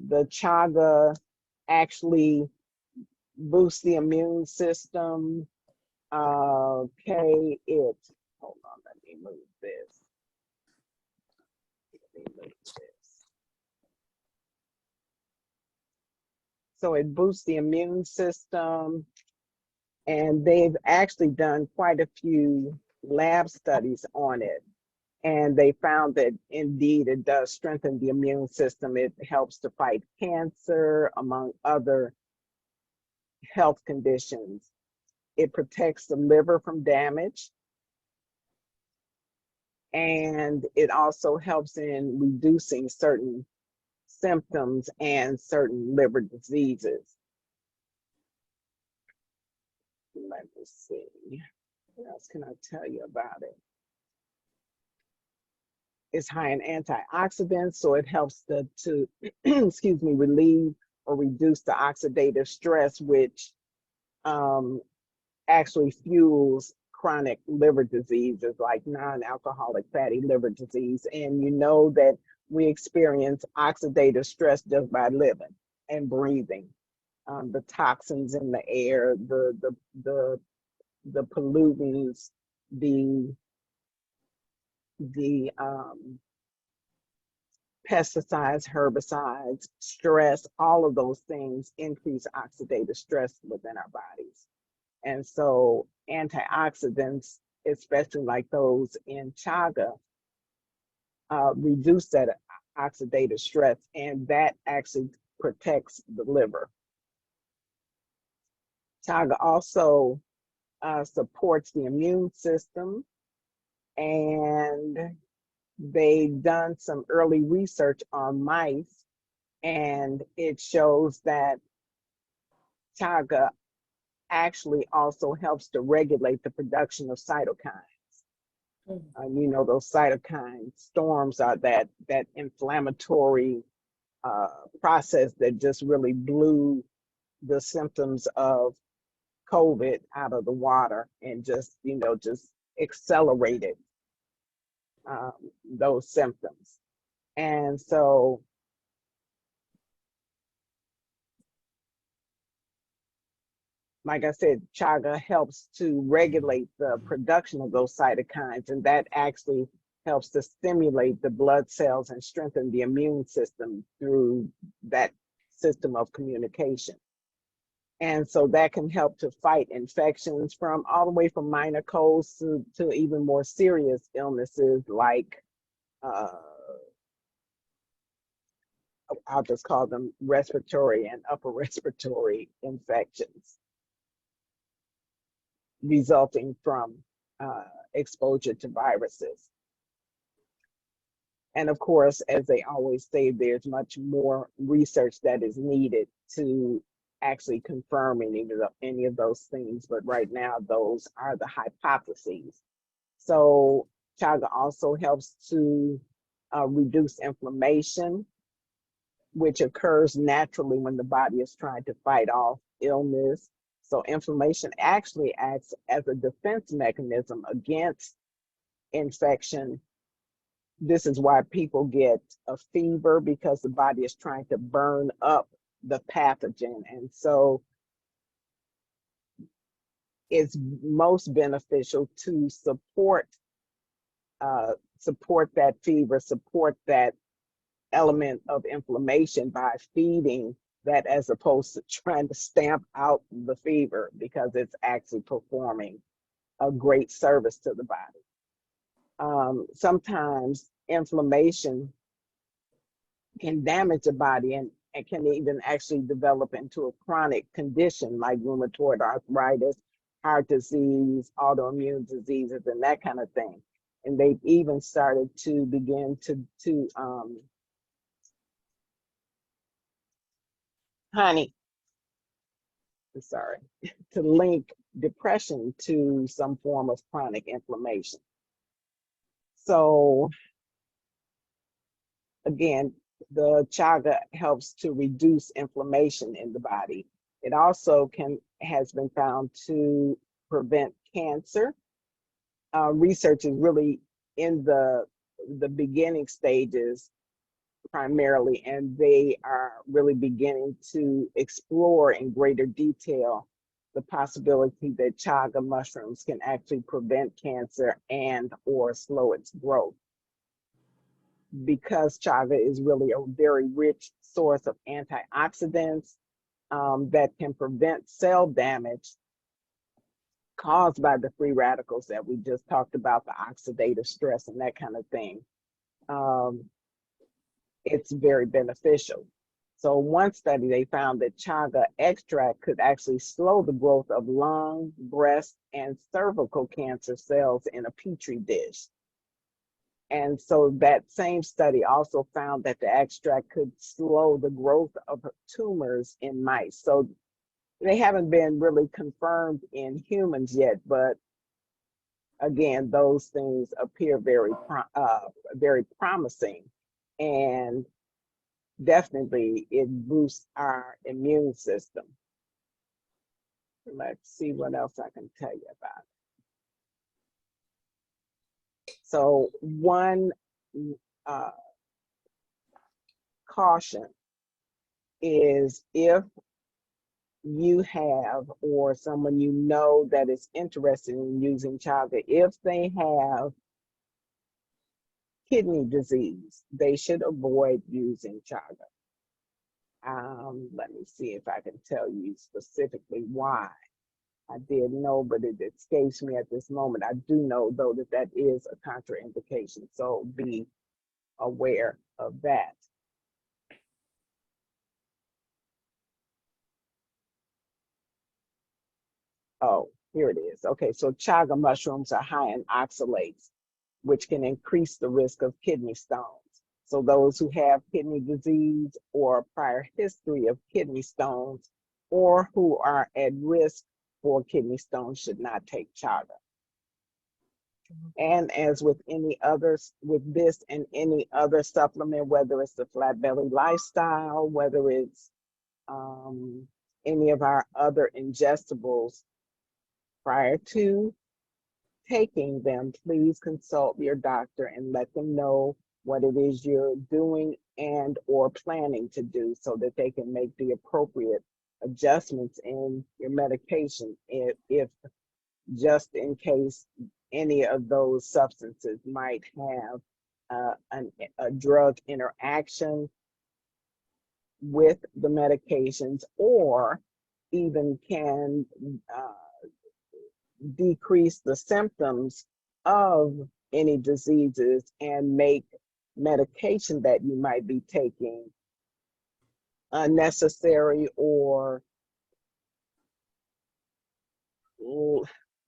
The chaga actually boosts the immune system. Okay, hold on, let me move this. So it boosts the immune system, and they've actually done quite a few lab studies on it. And they found that indeed it does strengthen the immune system. It helps to fight cancer, among other health conditions. It protects the liver from damage. And it also helps in reducing certain symptoms and certain liver diseases. Let me see. What else can I tell you about it? It's high in antioxidants, so it helps to excuse me, relieve or reduce the oxidative stress, which actually fuels chronic liver diseases like non-alcoholic fatty liver disease. And you know that we experience oxidative stress just by living and breathing. The toxins in the air, the pollutants, the pesticides, herbicides, stress, all of those things increase oxidative stress within our bodies. And so antioxidants, especially like those in chaga, reduce that oxidative stress, and that actually protects the liver. Tchaga also supports the immune system, and they've done some early research on mice, and it shows that Tchaga actually also helps to regulate the production of cytokines. You know, those cytokine storms are that inflammatory process that just really blew the symptoms of COVID out of the water and just, you know, just accelerated those symptoms. And so like I said, chaga helps to regulate the production of those cytokines, and that actually helps to stimulate the blood cells and strengthen the immune system through that system of communication. And so that can help to fight infections from all the way from minor colds to even more serious illnesses like, I'll just call them respiratory and upper respiratory infections resulting from exposure to viruses. And of course, as they always say, there's much more research that is needed to actually confirm any of those things. But right now, those are the hypotheses. So chaga also helps to reduce inflammation, which occurs naturally when the body is trying to fight off illness. So inflammation actually acts as a defense mechanism against infection. This is why people get a fever, because the body is trying to burn up the pathogen. And so it's most beneficial to support that fever, support that element of inflammation by feeding that, as opposed to trying to stamp out the fever, because it's actually performing a great service to the body. Sometimes inflammation can damage the body and can even actually develop into a chronic condition like rheumatoid arthritis, heart disease, autoimmune diseases, and that kind of thing. And they've even started to begin to to link depression to some form of chronic inflammation. So again, the chaga helps to reduce inflammation in the body. It also has been found to prevent cancer. Research is really in the beginning stages primarily, and they are really beginning to explore in greater detail the possibility that chaga mushrooms can actually prevent cancer and or slow its growth. Because chaga is really a very rich source of antioxidants that can prevent cell damage caused by the free radicals that we just talked about, the oxidative stress and that kind of thing. Um, it's very beneficial. So one study, they found that chaga extract could actually slow the growth of lung, breast, and cervical cancer cells in a petri dish. And so that same study also found that the extract could slow the growth of tumors in mice. So they haven't been really confirmed in humans yet, but again, those things appear very promising, and definitely it boosts our immune system. Let's see what else I can tell you about it. So one uh, caution is if you have or someone you know that is interested in using chaga, if they have kidney disease, they should avoid using chaga. Let me see if I can tell you specifically why. I did know, but it escapes me at this moment. I do know, though, that that is a contraindication, so be aware of that. Oh, here it is. Okay, so chaga mushrooms are high in oxalates, which can increase the risk of kidney stones. So those who have kidney disease or prior history of kidney stones or who are at risk for kidney stones should not take chaga. And as with any others, with this and any other supplement, whether it's the flat belly lifestyle, whether it's any of our other ingestibles, prior to taking them, please consult your doctor and let them know what it is you're doing and or planning to do so that they can make the appropriate adjustments in your medication if just in case any of those substances might have a drug interaction with the medications or even can decrease the symptoms of any diseases and make medication that you might be taking unnecessary or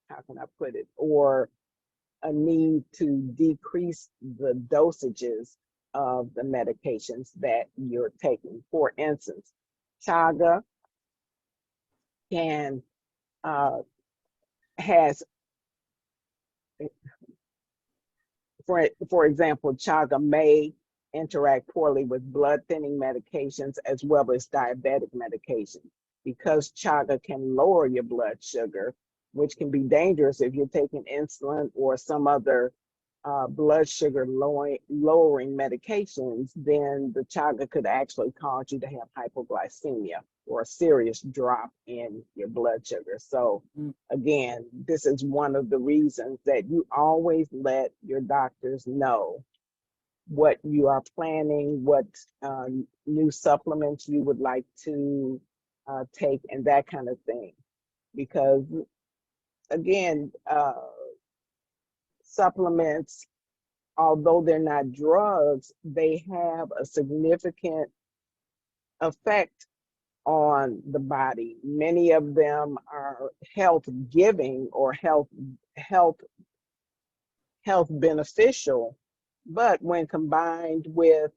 how can I put it, or a need to decrease the dosages of the medications that you're taking. For instance, chaga can has for example, chaga may interact poorly with blood thinning medications as well as diabetic medication because chaga can lower your blood sugar, which can be dangerous if you're taking insulin or some other blood sugar lowering medications. Then the chaga could actually cause you to have hypoglycemia or a serious drop in your blood sugar. So again, this is one of the reasons that you always let your doctors know what you are planning, what new supplements you would like to take, and that kind of thing. Because again, supplements, although they're not drugs, they have a significant effect on the body. Many of them are health giving or health beneficial, but when combined with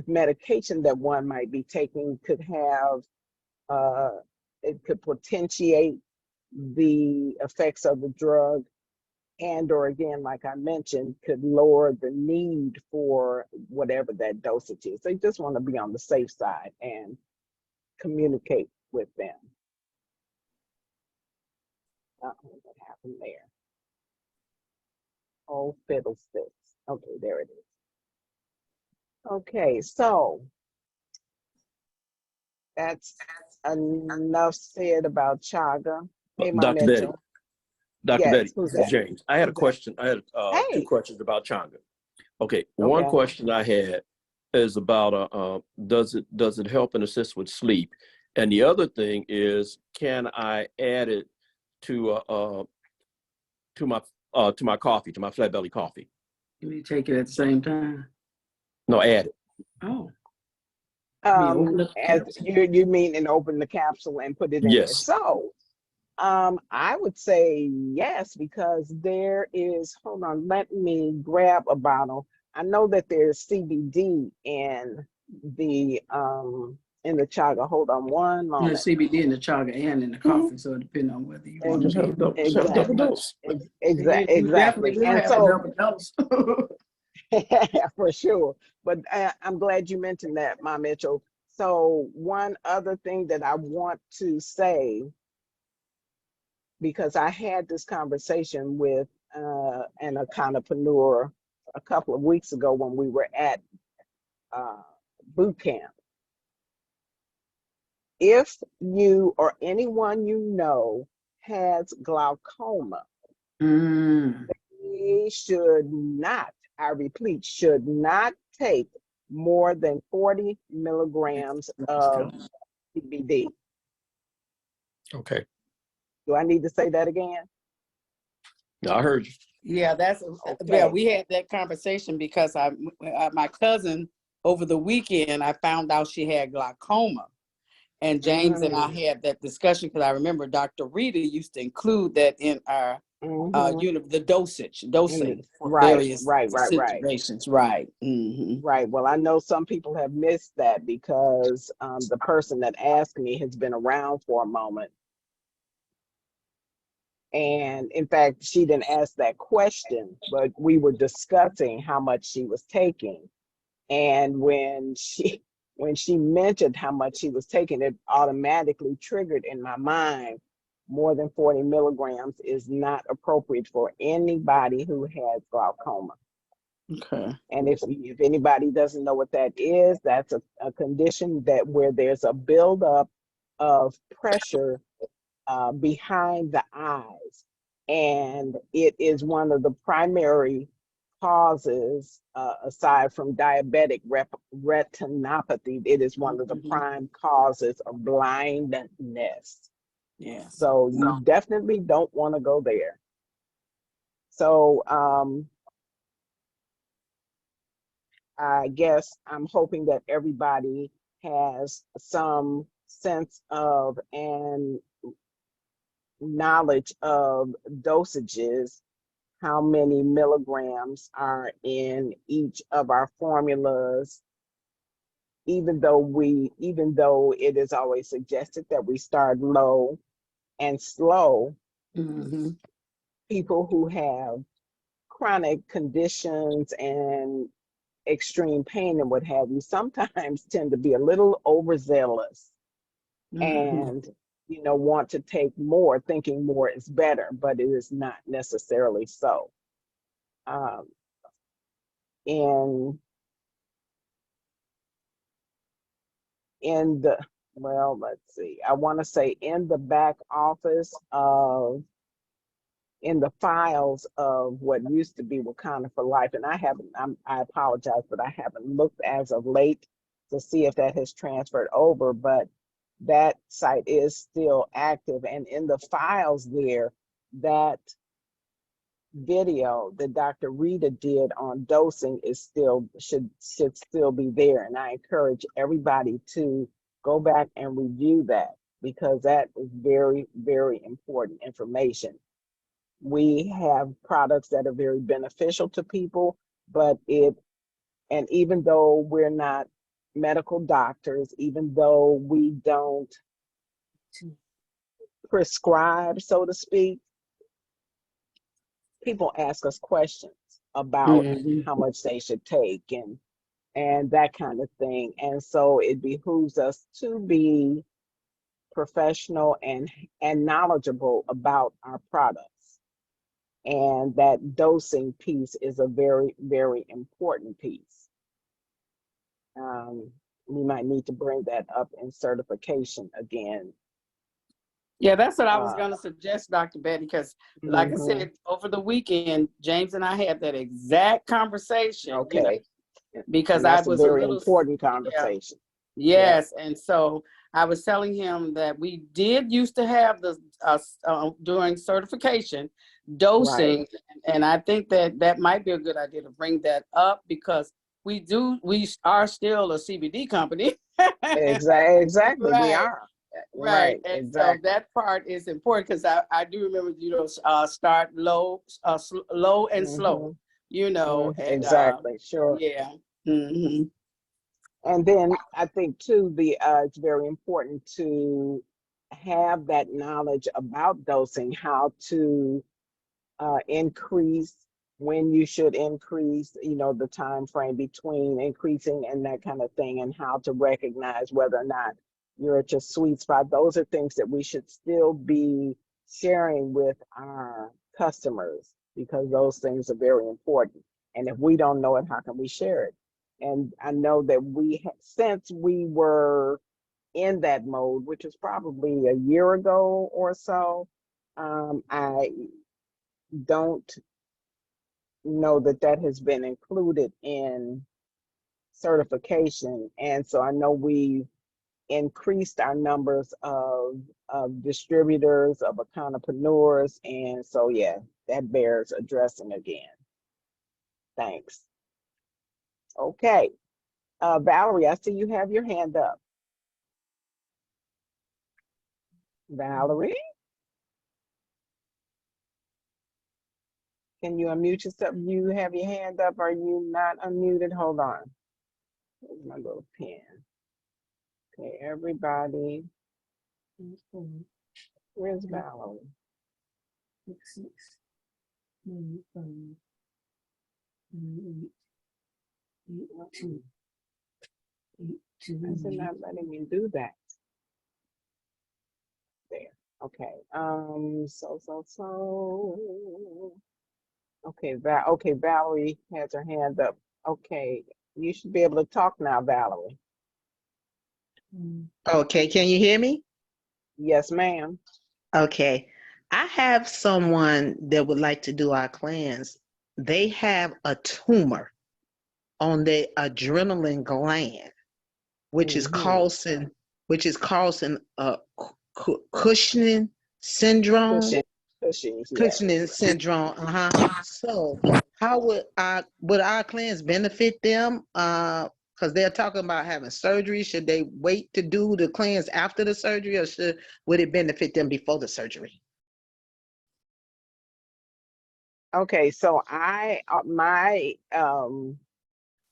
medication that one might be taking, could have it could potentiate the effects of the drug, and or again, like I mentioned, could lower the need for whatever that dosage is. So you just want to be on the safe side and communicate with them. What happened there? Oh, fiddlesticks. Okay, there it is. Okay, so that's enough said about Chaga. Hey, Ma Dr. Betty, Mitchell. Dr. Yes, Betty, who's this is that? James. I had a Who's that? question. I had two Hey, questions about Tchaga. Okay, one okay. question I had is about does it help and assist with sleep, and the other thing is can I add it to to my coffee, to my flat belly coffee? You may take it at the same time. No, add it. Oh, I mean, open up the As capsule. you mean and open the capsule and put it in there. Yes. So, I would say yes, because there is, hold on, let me grab a bottle. I know that there's CBD in the chaga. Hold on one There's moment. CBD in the chaga and in the Mhm. coffee, so it depends on whether you want to Just Ex- be just have a double Exactly. dose. You definitely Exactly. will And have a so, double dose. for sure. But I'm glad you mentioned that, Ma Mitchell. So, one other thing that I want to say, because I had this conversation with an entrepreneur a couple of weeks ago when we were at uh, boot camp. If you or anyone you know has glaucoma, Mm. they should not, I repeat, should not take more than 40 milligrams of CBD. Okay. Do I need to say that again? I heard you. Yeah, Okay. we had that conversation because my cousin over the weekend, I found out she had glaucoma. And James and I Mm, had that discussion because I remember Dr. Rita used to include that in our hmm the dosing for Right, various right, right, right. situations. Right. Hmm. Right. Well, I know some people have missed that because the person that asked me has been around for a moment. And in fact, she didn't ask that question, but we were discussing how much she was taking. And when she mentioned how much she was taking, it automatically triggered in my mind more than 40 milligrams is not appropriate for anybody who has glaucoma. Okay. And if anybody doesn't know what that is, that's a condition that where there's a buildup of pressure behind the eyes, and it is one of the primary causes, aside from diabetic retinopathy. It is one of the Hmm. prime causes of blindness. Yes. So you definitely don't want to go there. So I guess I'm hoping that everybody has some sense of and knowledge of dosages, how many milligrams are in each of our formulas, even though it is always suggested that we start low and slow. Hmm. People who have chronic conditions and extreme pain and what have you sometimes tend to be a little overzealous Hmm. and want to take more, thinking more is better, but it is not necessarily so. um, in in the well, let's see, I want to say in the back office of in the files of what used to be Wakanda for Life, and I apologize, but I haven't looked as of late to see if that has transferred over, but that site is still active, and in the files there, that video that Dr. Rita did on dosing is still should still be there. And I encourage everybody to go back and review that because that is very, very important information. We have products that are very beneficial to people, but and even though we're not medical doctors, even though we don't prescribe, so to speak, people ask us questions about Hmm. how much they should take and that kind of thing. And so it behooves us to be professional and knowledgeable about our products. And that dosing piece is a very, very important piece. We might need to bring that up in certification again. Yeah, that's what I was going to suggest, Dr. Betty, because like I Mhm. said, over the weekend, James and I had that exact conversation, you know, Okay. because And I that's a was a very little, important yeah, conversation. Yeah. yes. And so I was telling him that we did used to have the, during certification, Right. dosing. And I think that that might be a good idea to bring that up because we are still a CBD company. Exactly. We Right. are. Right. Right. And so Exactly. that part is important because I do remember, you know, start low, low and slow, Hmm. you know, and Exactly. Sure. yeah. Hmm. And then I think too, it's very important to have that knowledge about dosing, how to increase, when you should increase, the time frame between increasing and that kind of thing, and how to recognize whether or not you're at your sweet spot. Those are things that we should still be sharing with our customers because those things are very important. And if we don't know it, how can we share it? And I know that since we were in that mode, which was probably a year ago or so, I don't know that that has been included in certification. And so I know we've increased our numbers of distributors, of entrepreneurs. And so, yeah, that bears addressing again. Thanks. Okay. Valerie, I see you have your hand up. Valerie, can you unmute yourself? You have your hand up. Are you not unmuted? Hold on. Where's my little pen? Okay, everybody. Where's Valerie? I said not letting me do that. There. Okay. So. Okay, okay, Valerie has her hand up. Okay, you should be able to talk now, Valerie. Okay, can you hear me? Yes, ma'am. Okay. I have someone that would like to do our cleanse. They have a tumor on their adrenaline gland, which is Mm-hmm. causing a Cushing syndrome. Pushing, pushing, yes. Cushing syndrome. So how would our cleanse benefit them? Because they're talking about having surgery. Should they wait to do the cleanse after the surgery, or would it benefit them before the surgery? Okay, so my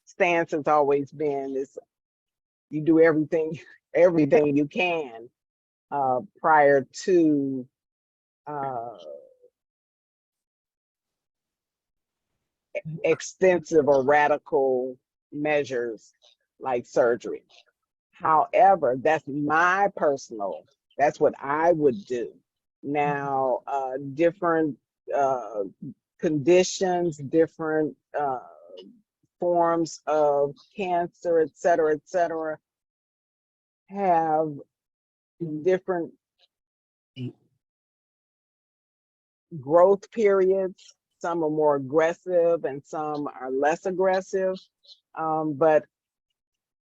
stance has always been is you do everything you can prior to uh, extensive or radical measures like surgery. However, that's what I would do. Now, different uh, conditions, different forms of cancer, et cetera, have different growth periods. Some are more aggressive and some are less aggressive. But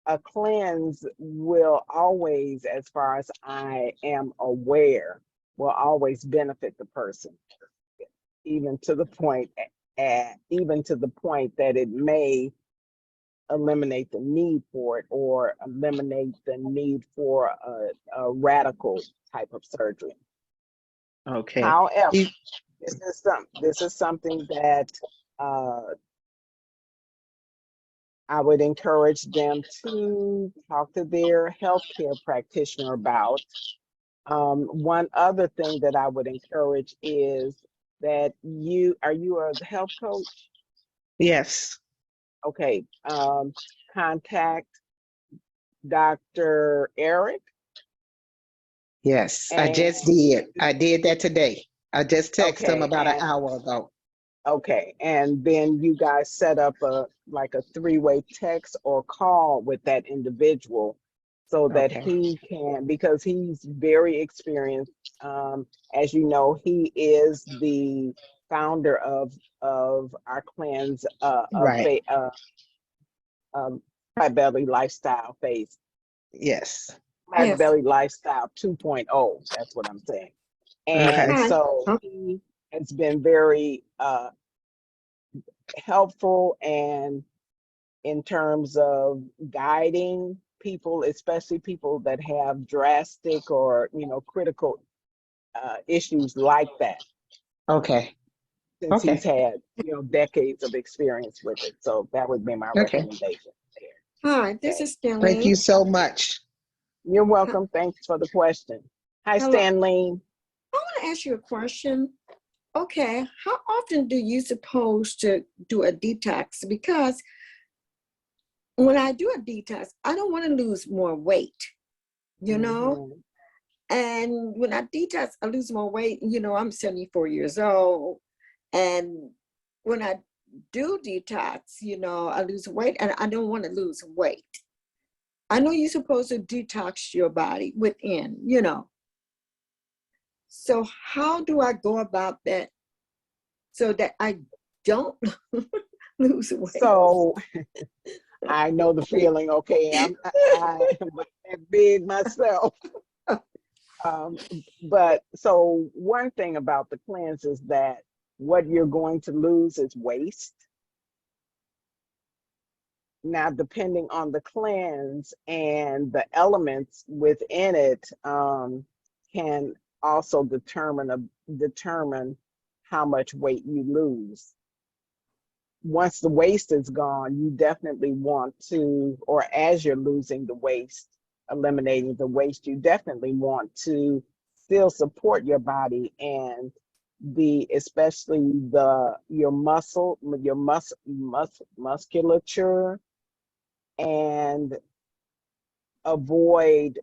a cleanse will always, as far as I am aware, will always benefit the person, even to the point, that it may eliminate the need for it or eliminate the need for a radical type of surgery. Okay. However, this is something that uh, I would encourage them to talk to their healthcare practitioner about. One other thing that I would encourage is that are you a health coach? Yes. Okay. Contact Dr. Eric. Yes. I And just did. I did that today. I just texted him okay, about an and hour ago. Okay, and then you guys set up a three-way text or call with that individual so that Okay. he can, because he's very experienced. As you know, he is the founder of our cleanse Right. um, Flat Belly Lifestyle phase, Yes. Flat Yes. Belly Lifestyle 2.0. That's what I'm saying. Okay. And Okay. so he has been very helpful and in terms of guiding people, especially people that have drastic or critical issues like that, Okay. since he's Okay. had decades of experience with it. So that would be my Okay. recommendation there. Hi, this Okay. is Thank you Stanley. so much. You're welcome. Thanks for the question. Hi, Hello. Stanley. I want to ask you a question. Okay, how often do you supposed to do a detox? Because when I do a detox, I don't want to lose more weight, you know? Mhm. And when I detox, I lose more weight. I'm 74 years old. And when I do detox, I lose weight and I don't want to lose weight. I know you're supposed to detox your body within. So how do I go about that so that I don't lose weight? So I know the feeling. Okay, I am that big myself. But so one thing about the cleanse is that what you're going to lose is waste. Now, depending on the cleanse and the elements within it, can also determine how much weight you lose. Once the waste is gone, you definitely want to, or as you're losing the waste, eliminating the waste, you definitely want to still support your body and especially your musculature, and avoid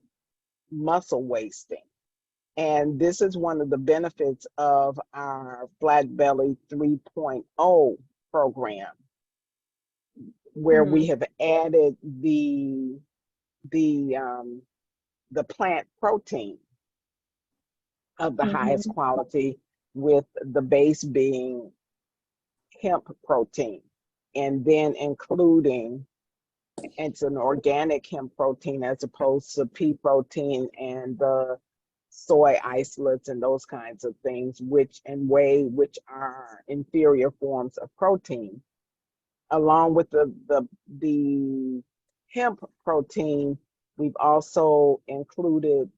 muscle wasting. And this is one of the benefits of our Flat Belly 3.0 program, where we have added the plant protein of the highest quality, with the base being hemp protein, and then including, it's an organic hemp protein as opposed to pea protein and the soy isolates and those kinds of things, which are inferior forms of protein. Along with the hemp protein, we've also included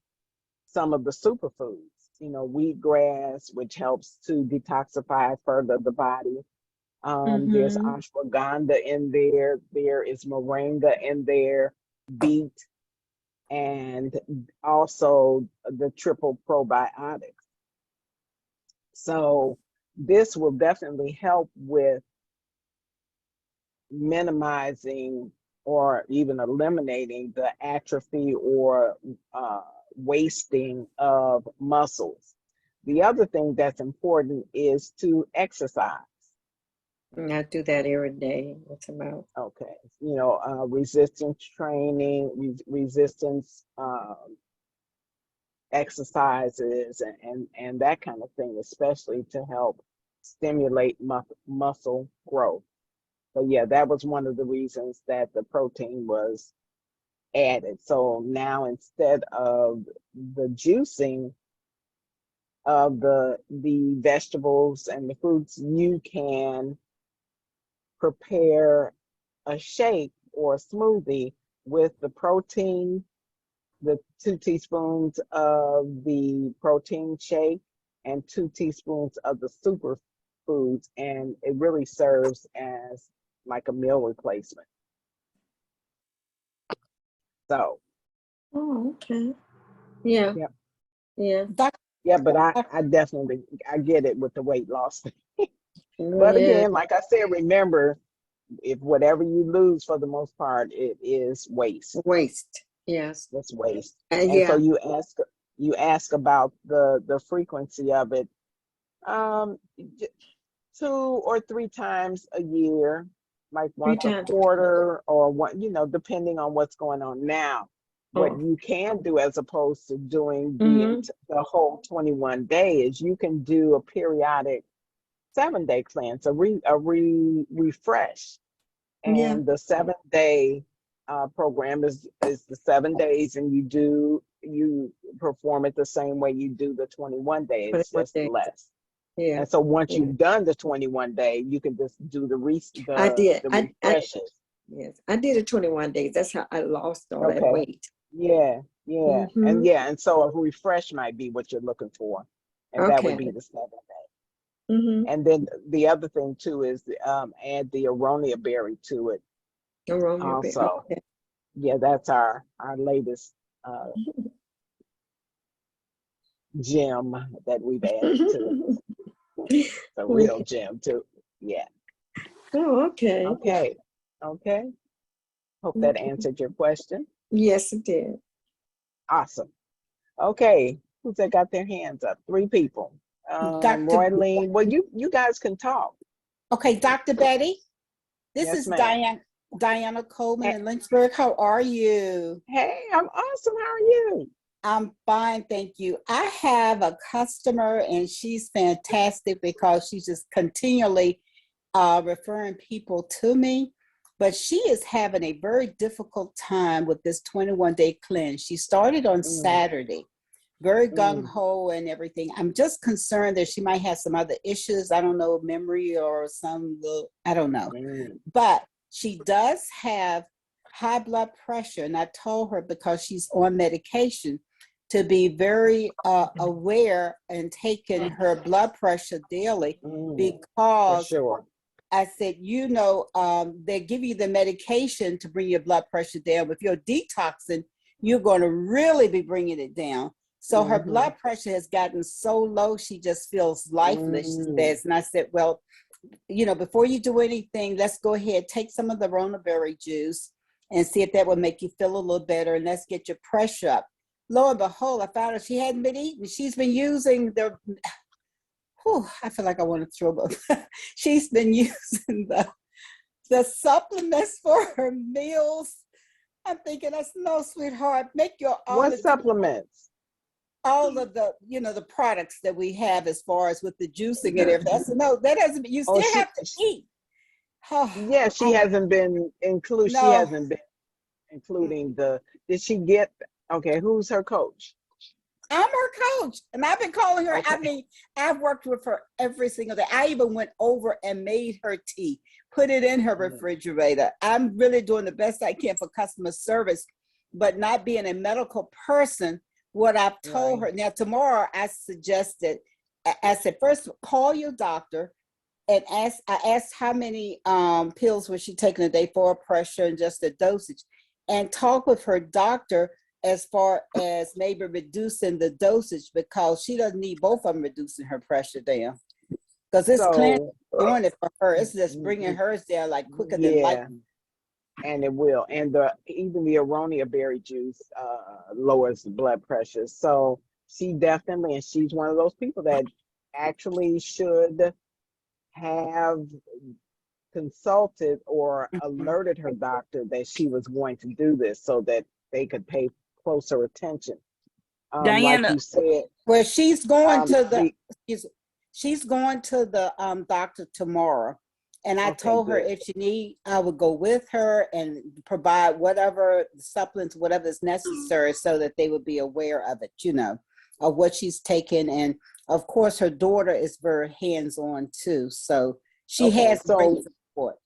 some of the superfoods, wheatgrass, which helps to detoxify further the body. There's ashwagandha in there. There is moringa in there, beet, and also the triple probiotics. So this will definitely help with minimizing or even eliminating the atrophy or wasting of muscles. The other thing that's important is to exercise. I do that every day. What's about? Okay, resistance training, resistance exercises, and that kind of thing, especially to help stimulate muscle growth. So yeah, that was one of the reasons that the protein was added. So now instead of the juicing of the vegetables and the fruits, you can prepare a shake or a smoothie with the protein, the 2 teaspoons of the protein shake and 2 teaspoons of the superfoods, and it really serves as like a meal replacement. So Oh, okay. Yeah. yeah, Yeah. yeah, but I definitely I get it with the weight loss. But Yeah. again, like I said, remember, if whatever you lose, for the most part, it is waste. Waste. Yes. It's waste. And so Yeah. you ask about the frequency of it. Um, 2 or 3 times a year, like Three once a times. quarter or what, depending on what's going on now. What Oh. you can do as opposed to doing Mm-hmm. the whole 21 days, you can do a periodic 7-day cleanse, refresh. Yeah. And the 7-day program is the 7 days, and you perform it the same way you do the 21 days, 21 just days. less. Yeah. And so once Yeah. you've done the 21 day, you can just do the I did. refreshes. Yes, I did it 21 days. That's how I lost all that Okay. weight. Yeah, Mm-hmm. and so a refresh might be what you're looking for, and that would be Okay. the 7 day. Mm-hmm. And then the other thing too is add the aronia berry to it Aroma beer. also. Okay. Yeah, that's our latest gem that we've added to it. It's a real gem too. Yeah. Oh, okay. Okay. Okay. Hope that Okay. answered your question. Yes, it did. Awesome. Okay. Who's that got their hands up? 3 people. Dr. Roylene. Well, you guys can talk. Okay, Dr. Betty, this Yes, is ma'am. Diana Coleman in Lynchburg. How are you? Hey, I'm awesome. How are you? I'm fine, thank you. I have a customer and she's fantastic because she's just continually referring people to me, but she is having a very difficult time with this 21-day cleanse. She started on Saturday, very gung-ho and everything. I'm just concerned that she might have some other issues. I don't know, memory or I don't know. But she does have high blood pressure. And I told her, because she's on medication, to be very aware and taking her blood pressure daily, For because sure. I said, they give you the medication to bring your blood pressure down. If you're detoxing, you're going to really be bringing it down. So her blood pressure has gotten so low, she just feels lifeless, she says. And I said, well, before you do anything, let's go ahead, take some of the Rona berry juice and see if that will make you feel a little better. And let's get your pressure up. Lo and behold, I found out she hadn't been eating. She's been using I feel like I want to throw up. She's been using the supplements for her meals. I'm thinking, that's no, sweetheart. Make your own. What supplements? All of the products that we have as far as with the juicing and everything. I said, no, that doesn't. You still have to eat. Yeah, she hasn't been included. No. She hasn't been including Did she get? Okay, who's her coach? I'm her coach, and I've been calling her. Okay. I mean, I've worked with her every single day. I even went over and made her tea, put it in her refrigerator. I'm really doing the best I can for customer service, but not being a medical person. What I've told her now, tomorrow, I suggested, I said, first call your doctor and I asked how many pills was she taking a day for pressure and just the dosage, and talk with her doctor as far as maybe reducing the dosage, because she doesn't need both of them reducing her pressure down. Because this cleanse is doing it for her. It's just bringing hers down like quicker than lightning. And it will. And even the aronia berry juice lowers the blood pressure. So she definitely, and she's one of those people that actually should have consulted or alerted her doctor that she was going to do this, so that they could pay closer attention. Diana, like you said, well, she's going to she's going to the doctor tomorrow. And I told her if she need, I would go with her and provide whatever supplements, whatever is necessary, so that they would be aware of it, of what she's taking. And of course, her daughter is very hands-on too. So she has great support.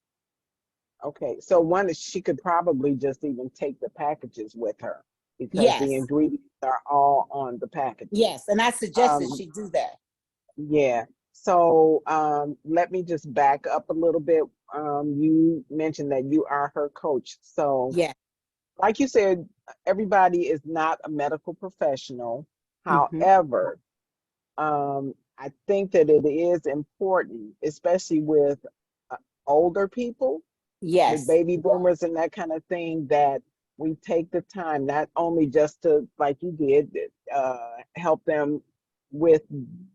Okay, so one is she could probably just even take the packages with her, because the ingredients are all on the package. Yes, and I suggested she do that. Yeah. So let me just back up a little bit. You mentioned that you are her coach. So like you said, everybody is not a medical professional. However, I think that it is important, especially with older people, with baby boomers and that kind of thing, that we take the time, not only just to, like you did, help them with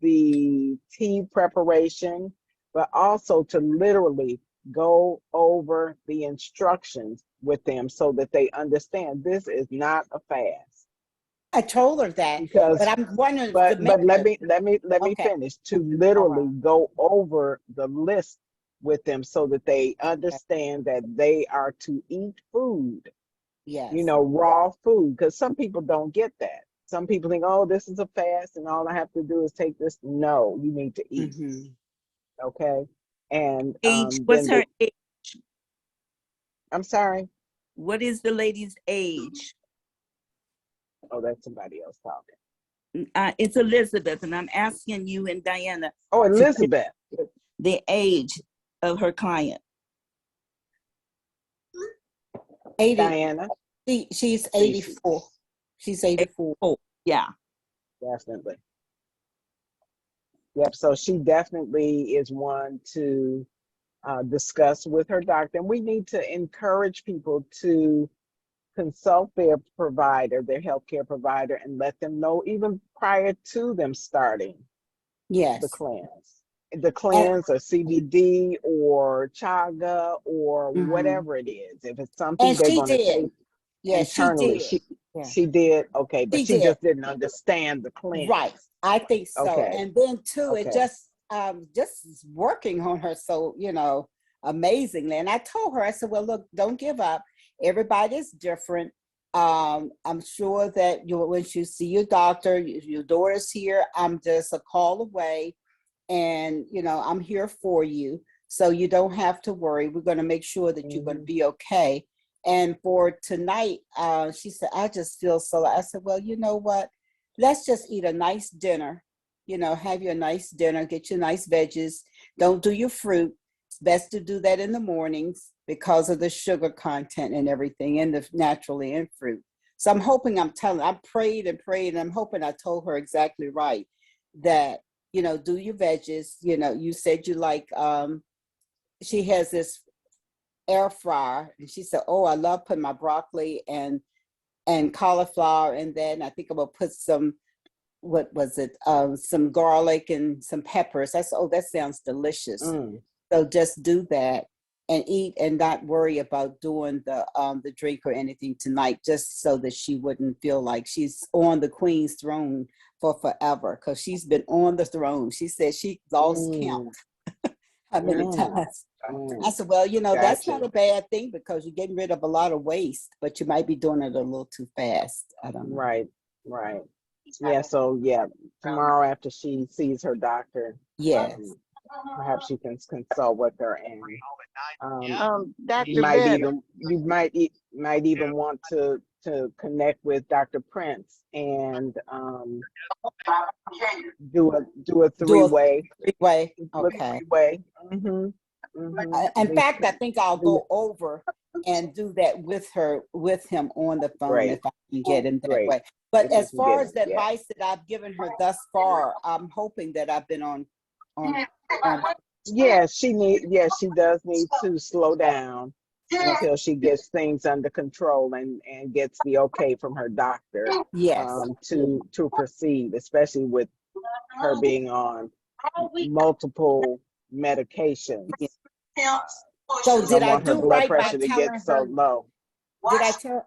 the tea preparation, but also to literally go over the instructions with them so that they understand this is not a fast. I told her that, Because but I'm wondering if but the but let manager. me Okay, finish, to all right. literally go over the list with them so that they Okay. understand that they are to eat food, Yes. raw food, because some people don't get that. Some people think, oh, this is a fast and all I have to do is take this. No, you need to eat. Mm-hmm. Okay. And Age, what's then her age? I'm sorry. What is the lady's age? Oh, that's somebody else talking. It's Elizabeth, and I'm asking you and Diana Oh, to pick Elizabeth. the age of her client. 80. Diana. She's See, 84. She's 84. Oh, yeah. definitely. Yep. So she definitely is one to discuss with her doctor. And we need to encourage people to consult their provider, their healthcare provider, and let them know even prior to them starting the Yes. cleanse. The And cleanse or CBD or Chaga or mhm. whatever it is. If it's something And they're she going to did. take Yeah, she internally, did. Yeah, she did. Okay, but she she did. just didn't understand the Right. cleanse. I think so. Okay, And then too, it okay. just is working on her so, amazingly. And I told her, I said, well, look, don't give up. Everybody's different. I'm sure that when you see your doctor, your daughter's here, I'm just a call away. And I'm here for you, so you don't have to worry. We're going to make sure that you're going to be okay. And for tonight, she said, I just feel so. I said, well, you know what, let's just eat a nice dinner. Have your nice dinner, get your nice veggies, don't do your fruit. It's best to do that in the mornings because of the sugar content and everything and the naturally in fruit. So I'm hoping, I prayed and prayed, and I'm hoping I told her exactly right, that do your veggies. You said you like, she has this air fryer, and she said, oh, I love putting my broccoli and cauliflower, and then I think I'm gonna put some, what was it, some garlic and some peppers. I said, oh, that sounds delicious. Mm. So just do that and eat, and not worry about doing the drink or anything tonight, just so that she wouldn't feel like she's on the queen's throne for forever, because she's been on the throne. She said she lost count Mm. how many Mm. times. I Mm. said, well, that's not Gotcha. a bad thing, because you're getting rid of a lot of waste, but you might be doing it a little too fast. I don't know. Right, right. Yeah, so yeah, tomorrow after she sees her doctor, Yes. perhaps you can consult with her, and you Dr. might Bennett. might even want to connect with Dr. Prince and do a Do a three-way, three-way. do a Okay. three-way. At In least fact, I think I'll go over and do that with him on the phone, great, if I can get him that great. way. But If you as can get far it, as the yeah. advice that I've given her thus far, I'm hoping that I've been on. Yeah, she does need to slow down until she gets things under control and gets the okay from her doctor Yes. to proceed, especially with her being on multiple medications. So I did don't I want her do blood right by pressure to telling get so her? low. Did I tell?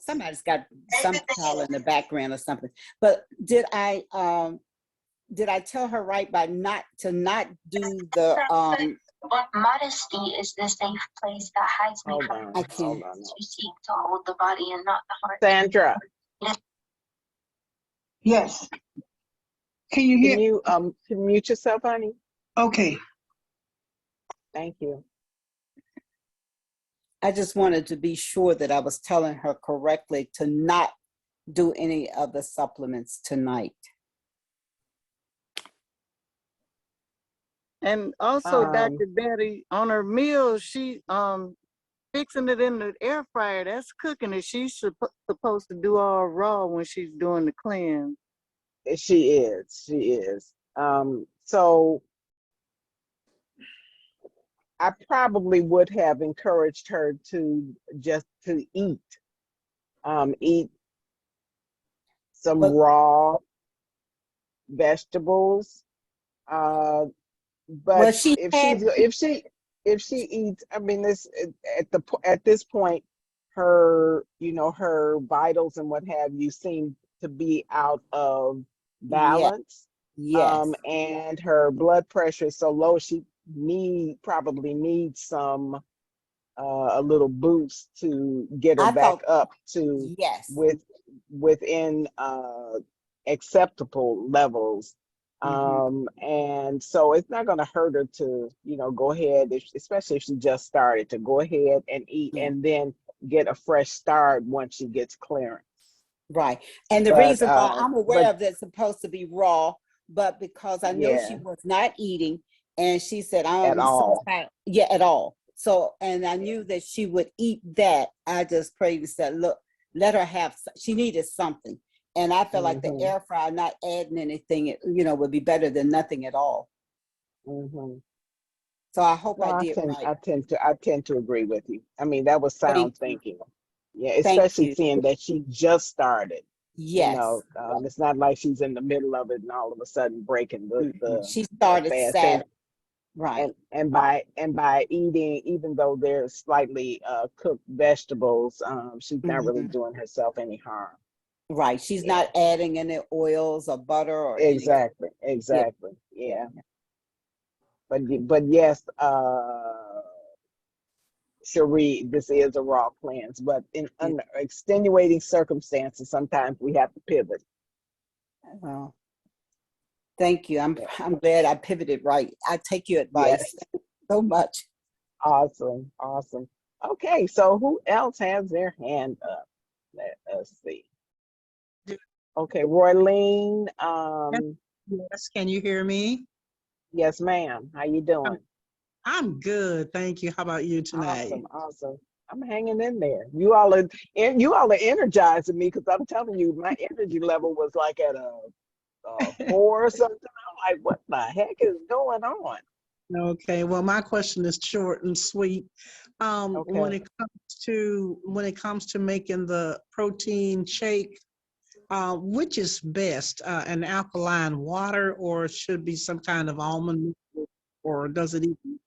Somebody's got some child in the background or something. But did I tell her right by not do the But modesty is the safe place that hides me Hold from on, I those can't. who seek to hold the body and not the heart. Sandra, Yes. Can you hear? can you mute yourself, honey? Okay. Thank you. I just wanted to be sure that I was telling her correctly to not do any of the supplements tonight. And also, Um, Dr. Betty, on her meal, she fixing it in the air fryer. That's cooking it. She's supposed to do all raw when she's doing the cleanse. she is. So I probably would have encouraged her to just to eat some But raw vegetables, Well, but she had, if she eats, I mean, this at this point, her, you know, her vitals and what have you seem to be out of yes, balance. yes. And her blood pressure is so low, she probably needs some a little boost to get her I back thought, up to yes. with within acceptable levels. Hmm. And so it's not going to hurt her to, you know, go ahead, especially if she just started, to go ahead and eat Yeah, and then get a fresh start once she gets clearance. right. And the But reason why I'm but aware of it's supposed to be raw, but because I know she yeah, was not eating, and she said, at I'm so all. tired. Yeah, at all. So, and I knew that she would eat that. I just prayed and said, look, let her have, she needed something. And I felt like the Hmm. air fryer, not adding anything, would be better than nothing at all. Hmm. So I hope No, I did right. I tend to agree with you. I mean, that was Thank sound you. thinking. Yeah, Thank especially you. seeing that she just started. You Yes. know, it's not like she's in the middle of it and all of a sudden breaking Mm-mm. She the started fast. And Saturday. Right. by eating, even though there's slightly cooked vegetables, she's not really Hmm. doing herself any harm. Right. She's Yeah, not adding any oils or butter or anything. exactly, Yeah. exactly. Yeah, but yes, Cherie, this is a raw cleanse, but in Yeah. under extenuating circumstances, sometimes we have to pivot. Well, thank you. Yeah. I'm glad I pivoted right. I take your advice Yes. so much. Awesome. Awesome. Okay, so who else has their hand up? Let us see. Okay, Roylene. Yes, yes, can you hear me? Yes, ma'am. How you I'm doing? I'm good, thank you. How about you tonight? Awesome, awesome. I'm hanging in there. You all are energizing me because I'm telling you, my energy level was like at a 4 or something. I'm like, what the heck is going on? Okay, well, my question is short and sweet. When Okay. it comes to making the protein shake, which is best, an alkaline water or should be some kind of almond milk, or does it even?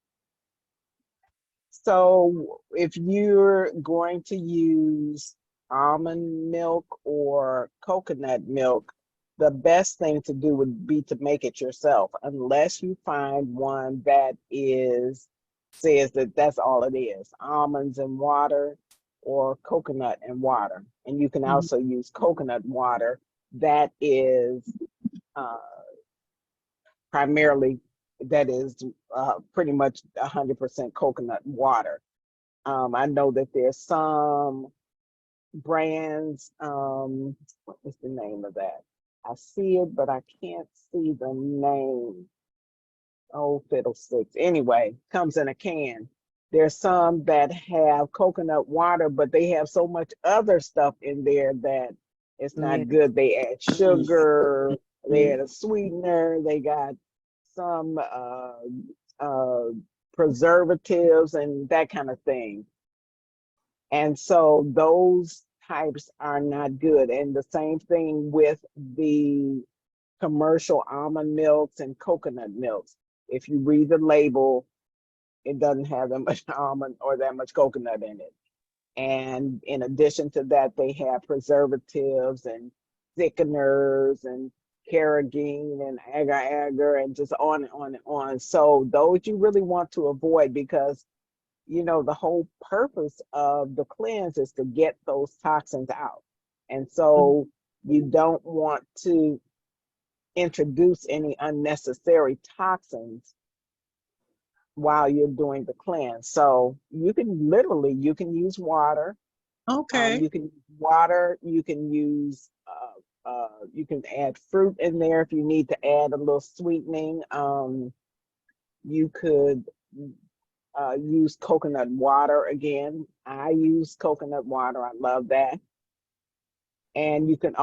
So if you're going to use almond milk or coconut milk, the best thing to do would be to make it yourself, unless you find one that says that that's all it is, almonds and water or coconut and water. And you can Mhm. also use coconut water that is uh, primarily that is pretty much 100% coconut water. I know that there's some brands. What is the name of that? I see it, but I can't see the name. Oh, fiddlesticks. Anyway, comes in a can. There's some that have coconut water, but they have so much other stuff in there that it's Yeah. not good. They add sugar, they add a sweetener, they got some uh, preservatives and that kind of thing. And so those types are not good. And the same thing with the commercial almond milks and coconut milks. If you read the label, it doesn't have that much almond or that much coconut in it. And in addition to that, they have preservatives and thickeners and carrageen and agar-agar and just on and on and on. So those you really want to avoid because the whole purpose of the cleanse is to get those toxins out. And so you don't want to introduce any unnecessary toxins while you're doing the cleanse. So you can use water. Okay, You can use water. You can add fruit in there if you need to add a little sweetening. You could use coconut water again. I use coconut water. I love that. And you could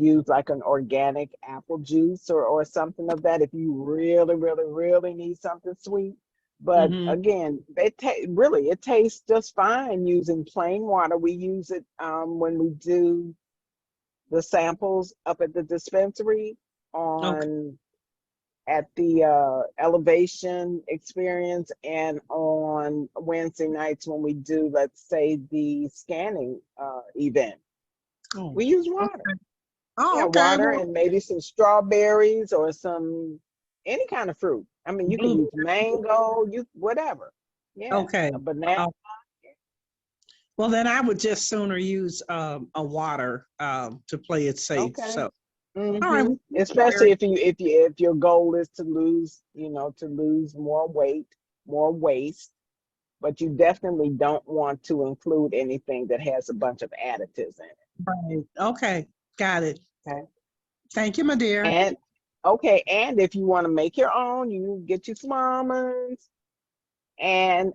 use like an organic apple juice or something of that if you really, really, really need something sweet. But mm-hmm. again, it tastes just fine using plain water. We use it when we do the samples up at the dispensary. on at the elevation experience and on Wednesday nights when we do, let's say, the scanning event. Oh, We use water. okay. Oh, Yeah, okay. water Well, and maybe some strawberries or some any kind of fruit. I mean, you can use mango, you whatever. Yeah, okay. a banana. Oh, well, then I would just sooner use a water to play it safe. Okay. So, all right. Well, thank you, Especially Mary. if your goal is to lose, to lose more weight, more waste, but you definitely don't want to include anything that has a bunch of additives in it. Right. Okay, got it. Okay. Thank you, my dear. And okay, and if you want to make your own, you get you some almonds and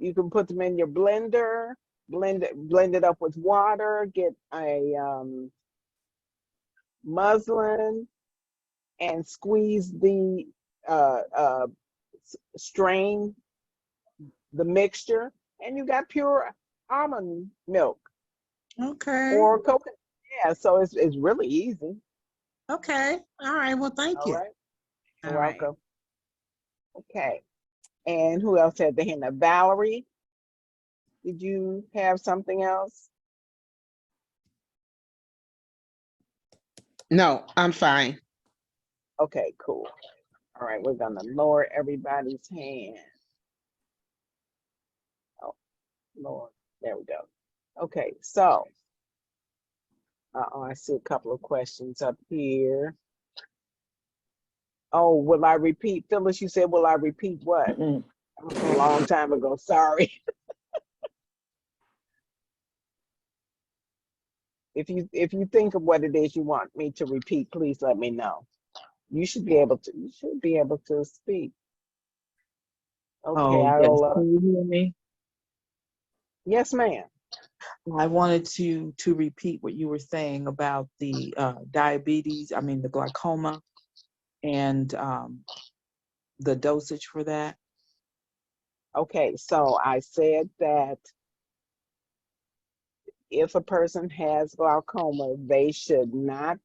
you can put them in your blender, blend it up with water, get a muslin and squeeze the strain the mixture, and you got pure almond milk Okay. or coconut. Yeah, so it's really easy. Okay. All right. Well, thank All you. right, you're All right. welcome. Okay, and who else had the hand? Now, Valerie, did you have something else? No, I'm fine. Okay, cool. All right, we're gonna lower everybody's hand. Oh, Lord, there we go. Okay, so I see a couple of questions up here. Oh, will I repeat? Phyllis, you said, will I repeat what? That was a long time ago. Sorry. If you think of what it is you want me to repeat, please let me know. You should be able to speak. Okay, Oh, yes. Iola. Can you hear me? Yes, ma'am. I wanted to repeat what you were saying about the diabetes, I mean the glaucoma, and the dosage for that. Okay, so I said that if a person has glaucoma, they should not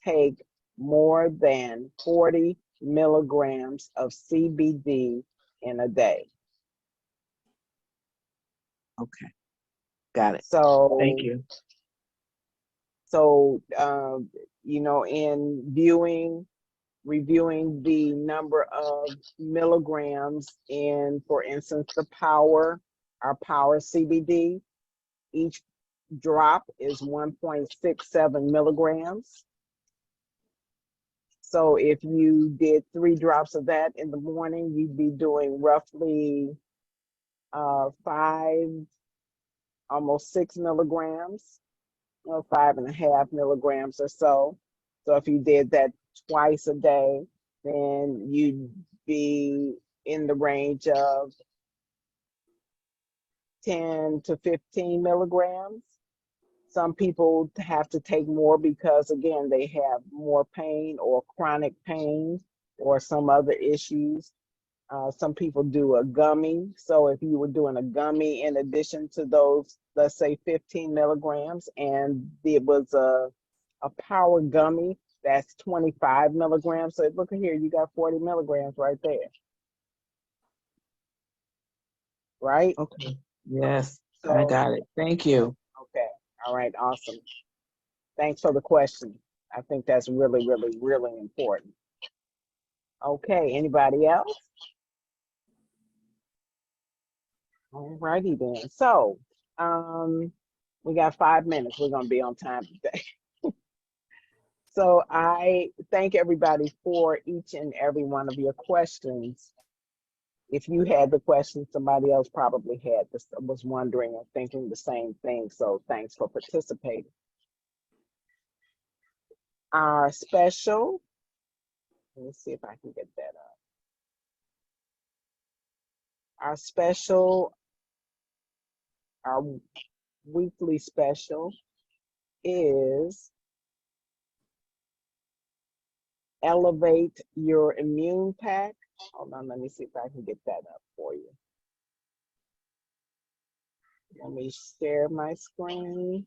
take more than 40 milligrams of CBD in a day. Okay, got it. Thank So, you. so in reviewing the number of milligrams in, for instance, our power CBD, each drop is 1.67 milligrams. So if you did 3 drops of that in the morning, you'd be doing roughly 5, almost 6 milligrams, or 5.5 milligrams or so. So if you did that twice a day, then you'd be in the range of 10 to 15 milligrams. Some people have to take more because, again, they have more pain or chronic pain or some other issues. Some people do a gummy. So if you were doing a gummy in addition to those, let's say 15 milligrams, and it was a power gummy, that's 25 milligrams. So look at here, you got 40 milligrams right there, right? Okay. Yes, I So, got it. Thank you. okay. All right, awesome. Thanks for the question. I think that's really, really, really important. Okay, anybody else? All righty then. So, we got 5 minutes. We're gonna be on time today. So I thank everybody for each and every one of your questions. If you had the question, somebody else probably had this, was wondering or thinking the same thing. So thanks for participating. Our special, let me see if I can get that up. Our special, our weekly special is Elevate Your Immune Pack. Hold on, let me see if I can get that up for you. Let me share my screen.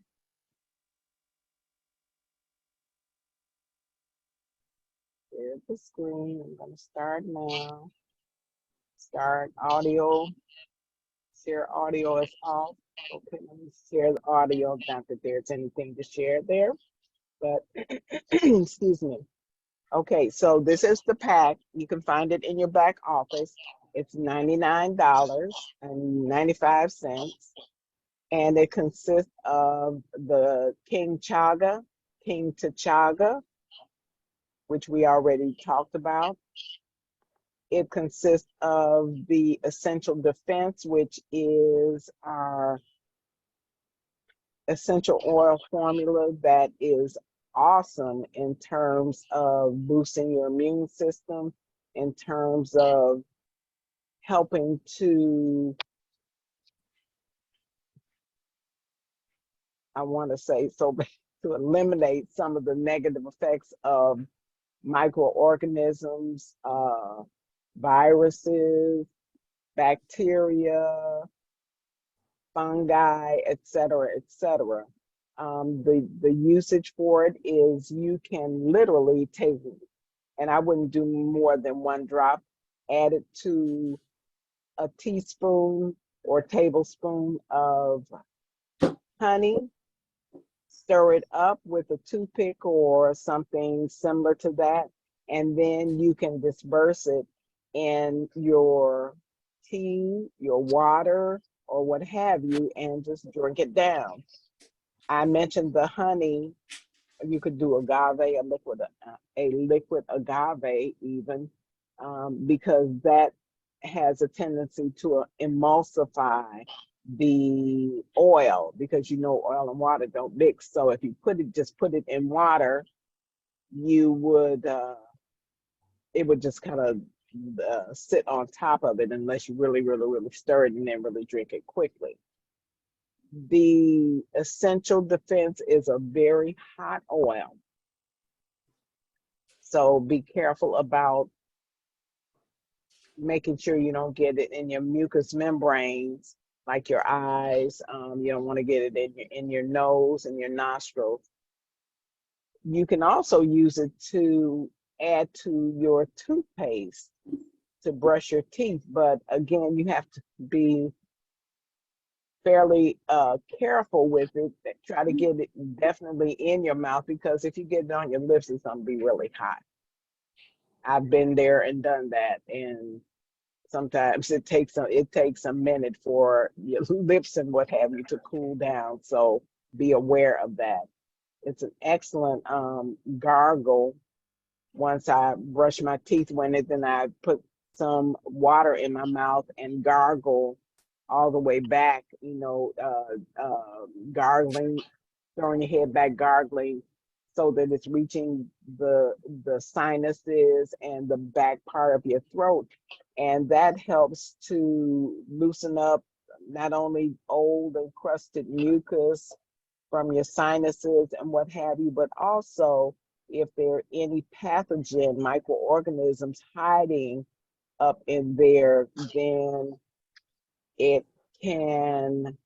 Share the screen. I'm gonna start now. Start audio. Share audio is off. Okay, let me share the audio. Not that there's anything to share there, but excuse me. Okay, so this is the pack. You can find it in your back office. It's $99.95. And it consists of the King Tchaga, which we already talked about. It consists of the Essential Defense, which is our essential oil formula that is awesome in terms of boosting your immune system, in terms of helping to, I want to say, so to eliminate some of the negative effects of microorganisms, viruses, bacteria, fungi, et cetera, et cetera. The usage for it is you can literally take, and I wouldn't do more than one drop, add it to a teaspoon or tablespoon of honey, stir it up with a toothpick or something similar to that, and then you can disperse it in your tea, your water, or what have you, and just drink it down. I mentioned the honey. You could do agave, a liquid agave even, because that has a tendency to emulsify the oil, because you know oil and water don't mix. So if you just put it in water, you would it would just kind of sit on top of it unless you really, really, really stir it and then really drink it quickly. The Essential Defense is a very hot oil, so be careful about making sure you don't get it in your mucous membranes, like your eyes. You don't want to get it in your nose and your nostrils. You can also use it to add to your toothpaste to brush your teeth, but again, you have to be fairly careful with it. Try to get it definitely in your mouth, because if you get it on your lips, it's gonna be really hot. I've been there and done that, and sometimes it takes a minute for your lips and what have you to cool down. So be aware of that. It's an excellent gargle. Once I brush my teeth with it, then I put some water in my mouth and gargle all the way back, gargling, throwing your head back, gargling, so that it's reaching the sinuses and the back part of your throat. And that helps to loosen up not only old and crusted mucus from your sinuses and what have you, but also if there are any pathogen microorganisms hiding up in there, then it can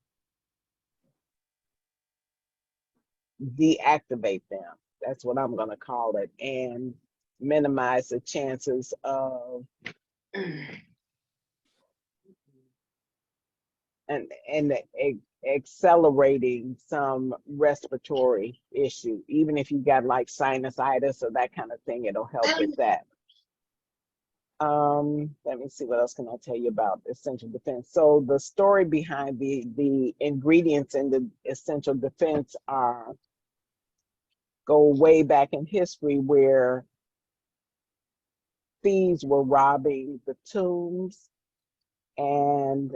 deactivate them. That's what I'm going to call it, and minimize the chances of and accelerating some respiratory issue. Even if you got like sinusitis or that kind of thing, it'll help with that. Let me see, what else can I tell you about Essential Defense? So the story behind the ingredients in the Essential Defense go way back in history, where thieves were robbing the tombs, and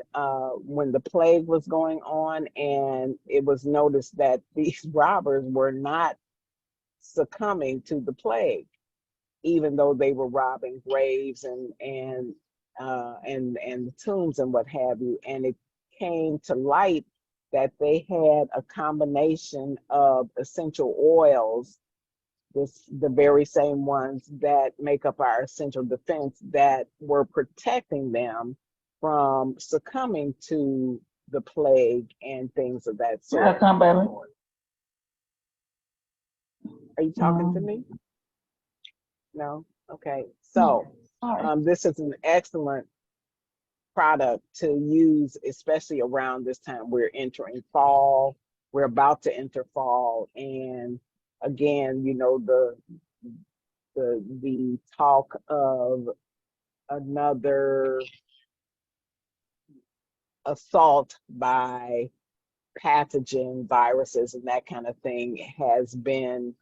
when the plague was going on, and it was noticed that these robbers were not succumbing to the plague, even though they were robbing graves and the tombs and what have you. And it came to light that they had a combination of essential oils, the very same ones that make up our essential defense, that were protecting them from succumbing to the plague and things of that sort. Welcome, baby. Are you talking to me? No. Okay, so Sorry. this is an excellent product to use, especially around this time. We're entering fall. We're about to enter fall, and again, you know, the talk of another assault by pathogen viruses and that kind of thing has been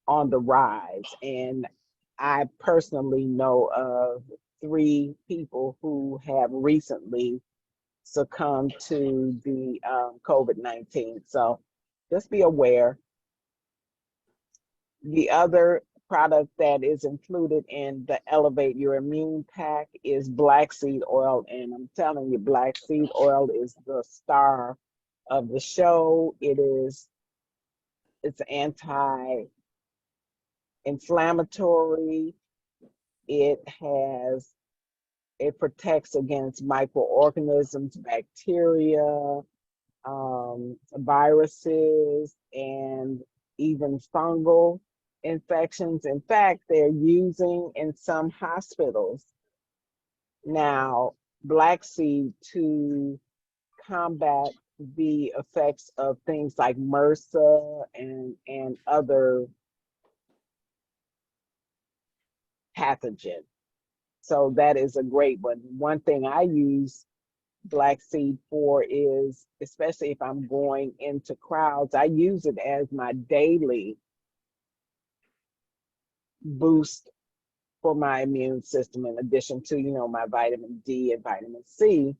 on the rise. And I personally know of 3 people who have recently succumbed to the COVID-19. So just be aware. The other product that is included in the Elevate Your Immune Pack is black seed oil. And I'm telling you, black seed oil is the star of the show. It's anti-inflammatory. It protects against microorganisms, bacteria, viruses, and even fungal infections. In fact, they're using in some hospitals now black seed to combat the effects of things like MRSA and other pathogens. So that is a great one. One thing I use black seed for is, especially if I'm going into crowds, I use it as my daily boost for my immune system, in addition to, you know, my vitamin D and vitamin C.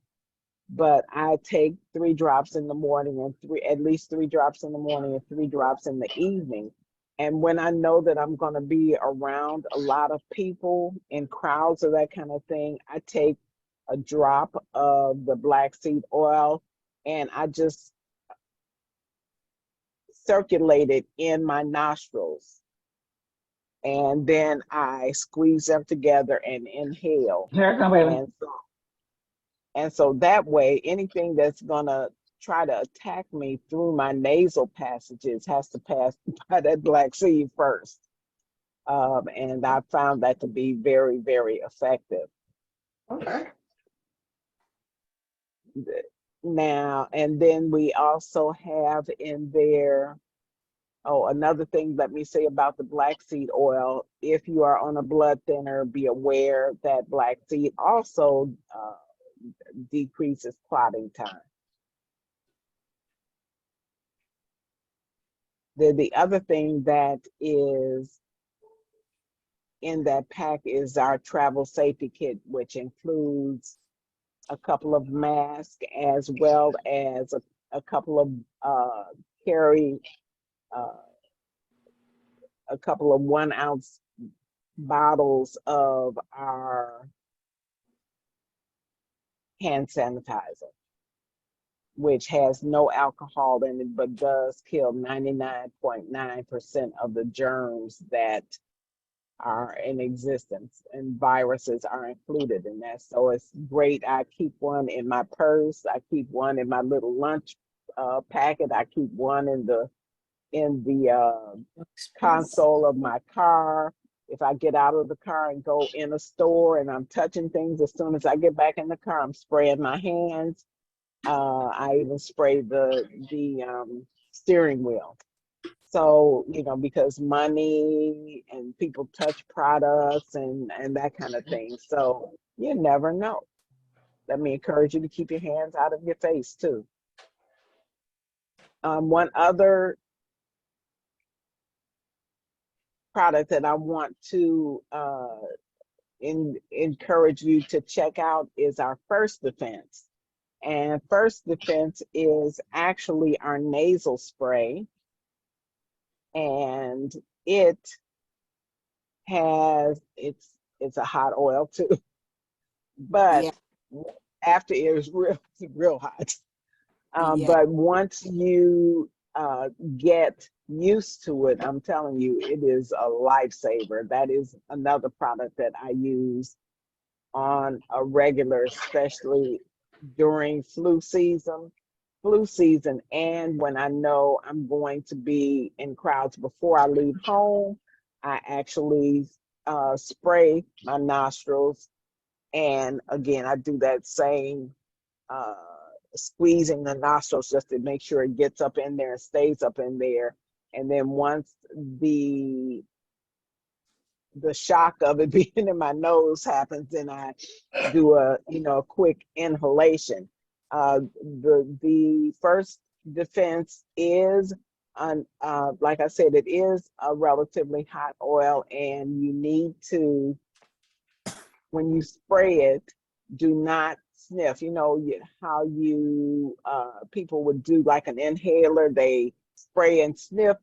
But I take 3 drops in the morning and at least 3 drops in the morning and 3 drops in the evening. And when I know that I'm going to be around a lot of people in crowds or that kind of thing, I take a drop of the black seed oil and I just circulate it in my nostrils. And then I squeeze them together and inhale. And so that way, anything that's gonna try to attack me through my nasal passages has to pass by that black seed first. And I found that to be very, very effective. Okay. Now, and then we also have in there, oh, another thing, let me say about the black seed oil. If you are on a blood thinner, be aware that black seed also decreases clotting time. The other thing that is in that pack is our travel safety kit, which includes a couple of masks as well as a couple of carry a couple of 1-ounce bottles of our hand sanitizer, which has no alcohol in it, but does kill 99.9% of the germs that are in existence, and viruses are included in that. So it's great. I keep one in my purse. I keep one in my little lunch packet. I keep one in the console of my car. If I get out of the car and go in a store and I'm touching things, as soon as I get back in the car, I'm spraying my hands. I even spray the steering wheel. So, you know, because money and people touch products and that kind of thing. So you never know. Let me encourage you to keep your hands out of your face too. One other product that I want to encourage you to check out is our First Defense. And First Defense is actually our nasal spray. And it's a hot oil too, but Yeah. after it was real hot. Yeah. But once you get used to it, I'm telling you, it is a lifesaver. That is another product that I use on a regular, especially during flu season, and when I know I'm going to be in crowds before I leave home. I actually spray my nostrils. And again, I do that same uh, squeezing the nostrils just to make sure it gets up in there and stays up in there. And then once the shock of it being in my nose happens, then I do a a quick inhalation. The first defense is like I said, it is a relatively hot oil, and you need to, when you spray it, do not sniff. You know how you people would do like an inhaler, they spray and sniff,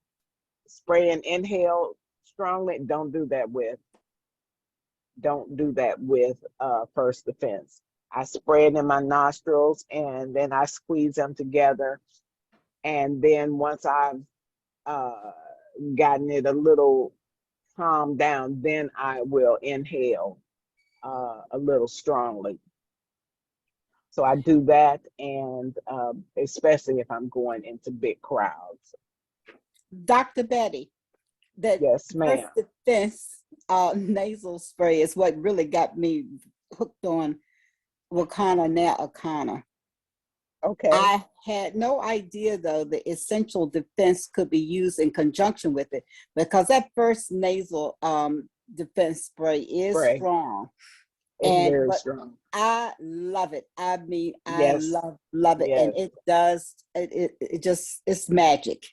spray and inhale strongly. Don't do that with first defense. I spray it in my nostrils and then I squeeze them together. And then once I've gotten it a little calmed down, then I will inhale a little strongly. So I do that, and especially if I'm going into big crowds. Dr. Betty, that Yes, first ma'am. defense nasal spray is what really got me hooked on Wakana now Akana. Okay. I had no idea, though, the essential defense could be used in conjunction with it, because that first nasal defense spray is Spray. strong. It's And very but strong. I love it. I mean, I Yes. love it, and Yes. it does. It just, it's magic.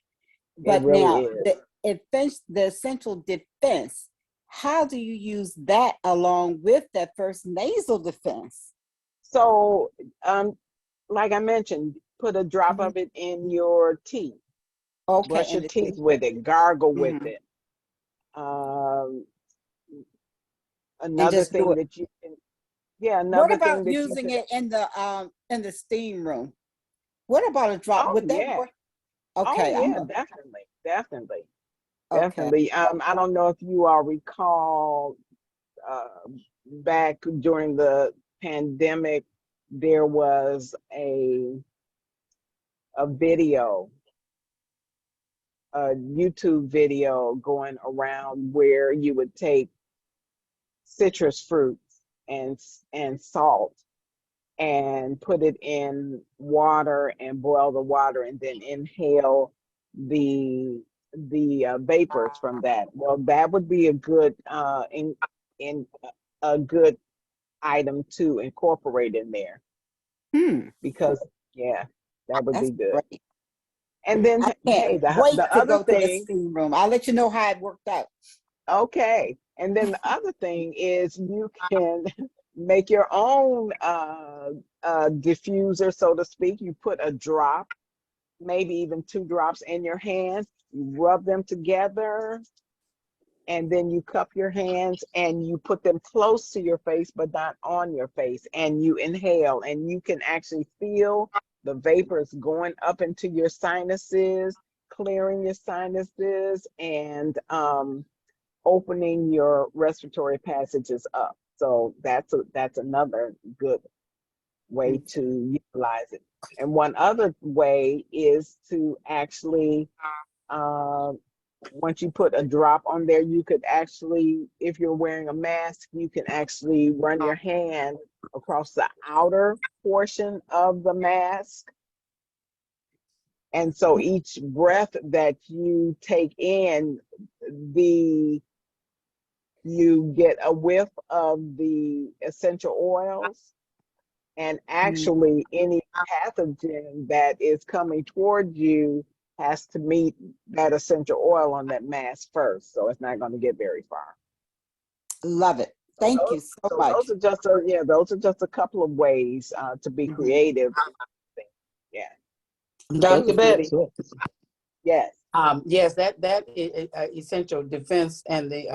It But really now is. the essential defense. How do you use that along with that first nasal defense? So, like I mentioned, put a drop Mhm. of it in your tea. Okay, Brush your and the teeth with it. Gargle with Mhm. it. Um, And another just do thing it. that you can, yeah, What another thing about that you using could. it in the steam room? What about a drop? Oh Would that yeah. work? Oh Okay, yeah. Definitely. Definitely. okay. Definitely. I don't know if you all recall, back during the pandemic, there was a video, a YouTube video going around where you would take citrus fruits and salt and put it in water and boil the water and then inhale the vapors from that. Well, that would be a good in a good item to incorporate in there, because yeah, that would That's be good. great. And then I hey, can't wait the to other go to the thing, steam room. I'll let you know how it worked out. okay, and then the other thing is you can make your own diffuser, so to speak. You put a drop, maybe even 2 drops in your hands, you rub them together, and then you cup your hands and you put them close to your face but not on your face, and you inhale, and you can actually feel the vapors going up into your sinuses, clearing your sinuses, and opening your respiratory passages up. So that's another good way to utilize it. And one other way is to actually, once you put a drop on there, you could actually, if you're wearing a mask, you can actually run your hand across the outer portion of the mask. And so each breath that you take in, you get a whiff of the essential oils, and actually any pathogen that is coming toward you has to meet that essential oil on that mask first, so it's not going to get very far. Love it. So Thank you so so much. those are just a couple of ways to be creative. Yeah. Dr. Betty. Yes. Yes, that essential defense and the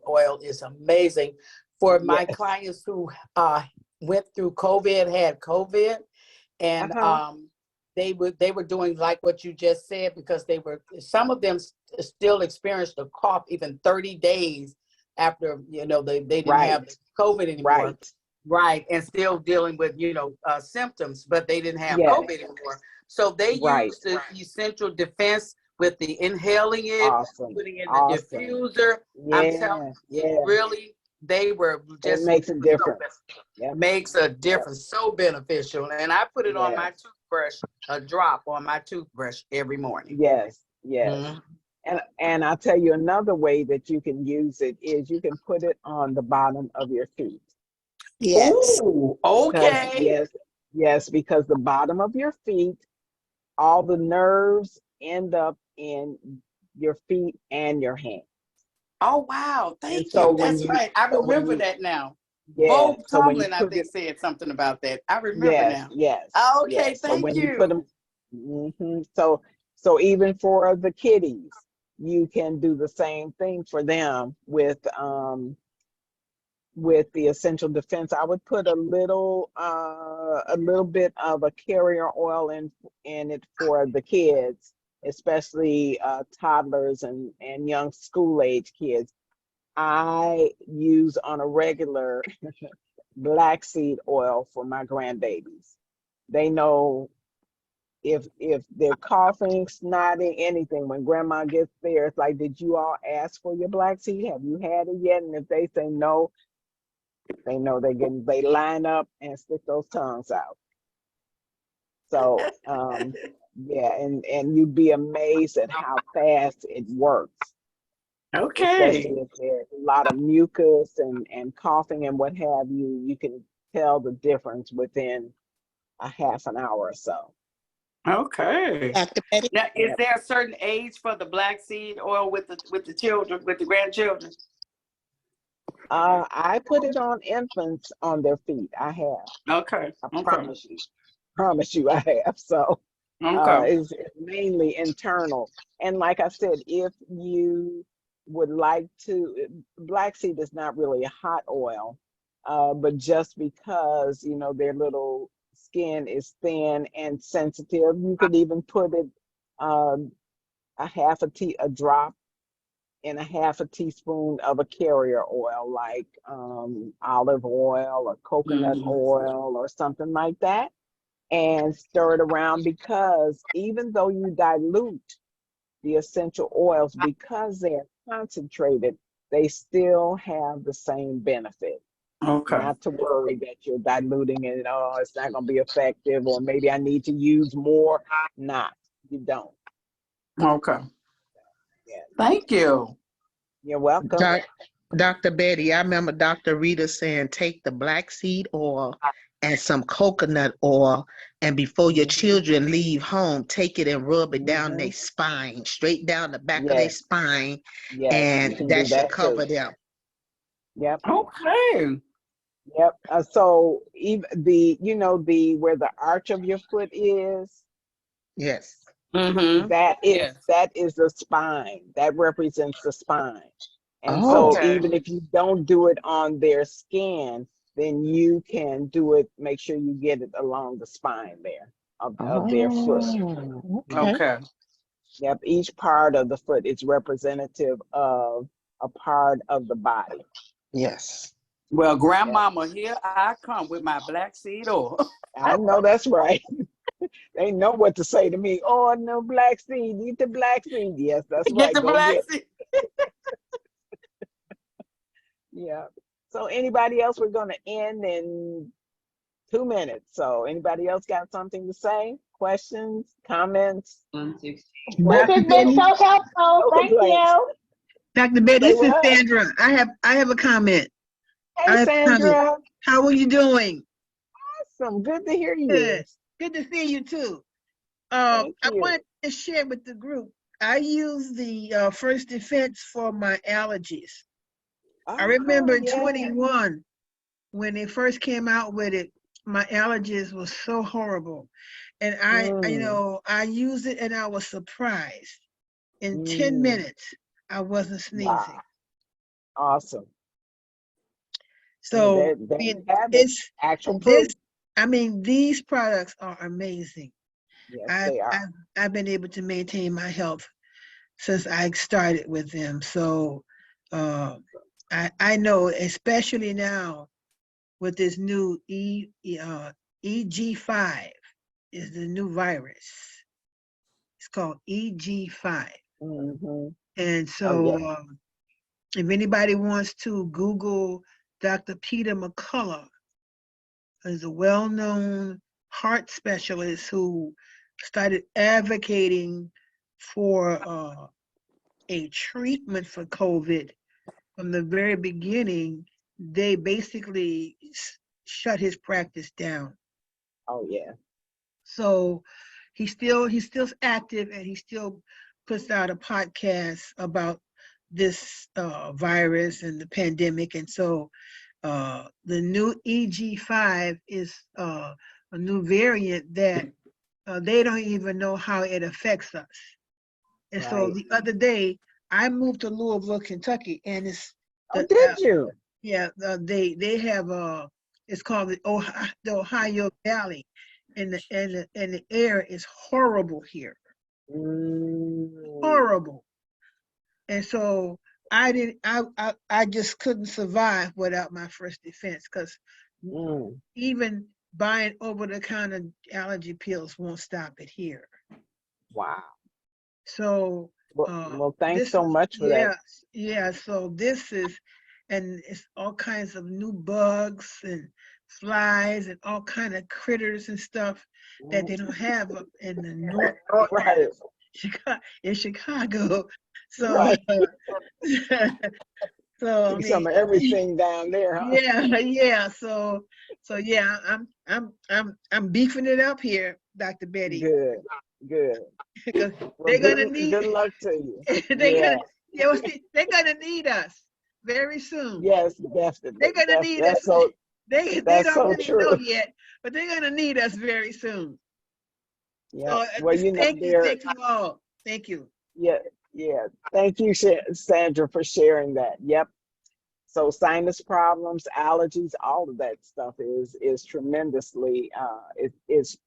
oil is amazing for my Yes. clients who went through COVID, had COVID, and they were doing like what you just said, because some of them still experienced a cough even 30 days after they didn't have COVID anymore. Right, and still dealing with symptoms, but they didn't have Yes. COVID anymore. So they used the essential defense with the inhaling it, Awesome. putting in the Awesome. diffuser. I'm telling Yeah. you, it Yeah. really, they were It just makes a so difference. Yep. makes a Yep. difference, so beneficial. And I put it on my Yes. toothbrush, a drop on my toothbrush every morning. Yes. Yes. Mhm. And I'll tell you another way that you can use it is you can put it on the bottom of your feet. Yes. Ooh, Because okay. yes, because the bottom of your feet, all the nerves end up in your feet and your hands. Oh, wow. And Thank so you. when That's you right. I so when remember you that now. yeah, Bo so when you Tomlin, I put think, it said something about that. I remember yes, now. yes, Okay, yes. So thank when you put you. them so even for the kiddies, you can do the same thing for them with the essential defense. I would put a little bit of a carrier oil in it for the kids, especially toddlers and young school age kids. I use on a regular black seed oil for my grandbabies. They know if they're coughing, snotting, anything, when grandma gets there, it's like, did you all ask for your black seed? Have you had it yet? And if they say no, they know they line up and stick those tongues out. So yeah, and you'd be amazed at how fast it works, Okay. especially if there's a lot of mucus and coughing and what have you. You can tell the difference within a half an hour or so. Okay. Dr. Betty? Now, is Yep. there a certain age for the black seed oil with the children, with the grandchildren? I put it on infants on their feet. I have. Okay. I Okay. promise you, I have. So Okay. it's mainly internal. And like I said, if you would like to, black seed is not really a hot oil, but just because, their little skin is thin and sensitive, you could even put it um, a drop in a half a teaspoon of a carrier oil, like olive oil or coconut Mhm. oil or something like that, and stir it around, because even though you dilute the essential oils, because they're concentrated, they still have the same benefit. Okay. Not to worry that you're diluting it, oh, it's not going to be effective, or maybe I need to use more. Not, you don't. Okay. Yeah, Thank you. you're welcome. Dr. Betty, I remember Dr. Rita saying take the black seed oil and some coconut oil, and before your Mhm, children leave home, take it and rub it down their mhm. spine, straight down the back of their Yes, spine, yes, you and can do that should that too. cover them. Yep. Okay. Yep. So even the where the arch of your foot is, Yes. Mm-hmm. Yes. that is the spine. That represents the spine. And Oh, so Okay. even if you don't do it on their skin, then you can do it, make sure you get it along the spine there of their foot. okay. Okay. Yep. Each part of the foot is representative of a part of the body. Yes. Well, Yep. grandmama, here I come with my black seed oil. I know that's right. They know what to say to me. Oh, no, black seed. Eat the black seed. Yes, that's Get right. the Go black get it. seed. Yeah. So anybody else? We're going to end in 2 minutes. So anybody else got something to say? Questions, comments, This Dr. has been Betty, so helpful. no Thank complaints? you. Dr. Betty, Say this is what? Sandra. I have a comment. Hey, I have a comment. Sandra. How are you doing? Awesome. Good to hear you. Good. Good to see you too. Thank I you. wanted to share with the group. I use the First Defense for my allergies. I remember Oh, in yeah. 21 when they first came out with it, my allergies was so horrible. And Mm, I used it and I was surprised. In 10 mm. minutes, I wasn't Wow. sneezing. Awesome. Yeah, So, there I you mean, have it. it's Actual this, proof. these products are amazing. Yes, I've, they are. I've, I've been able to maintain my health since I started with them. So, uh, I know, especially now with this new EG5 is the new virus. It's called EG5. Mm-hmm. And Oh, so yeah. if anybody wants to Google Dr. Peter McCullough, is a well-known heart specialist who started advocating for a treatment for COVID. From the very beginning, they basically shut his practice down. Oh, yeah. So he's still active, and he still puts out a podcast about this virus and the pandemic. And so the new EG5 is a new variant that they don't even know how it affects us. And so Right. the other day, I moved to Louisville, Kentucky, and it's Oh, the did you? yeah, they have it's called the Ohio Valley, and the air is horrible here, Mm, horrible. And so I just couldn't survive without my first defense, because mm. even buying over the counter allergy pills won't stop it here. Wow. So Well, thanks this so is, much for that. yeah, so this is, and it's all kinds of new bugs and flies and all kind of critters and stuff that they don't have up in the north part Right. of Chicago. So Right. so I See some mean, of everything down there, huh? yeah. So yeah, I'm beefing it up here, Dr. Betty, Good. Good. because Well, they're gonna good need luck to you. they're Yeah. gonna yeah, well, see, they're gonna need us very soon. Yes, They're definitely. gonna need us. That's so They that's don't so really know true. yet, but they're gonna need us very soon. Yeah. So Well, you know, there. thank you all. Thank you. Yeah. Yeah. Thank you, Sandra, for sharing that. Yep. So sinus problems, allergies, all of that stuff is tremendously is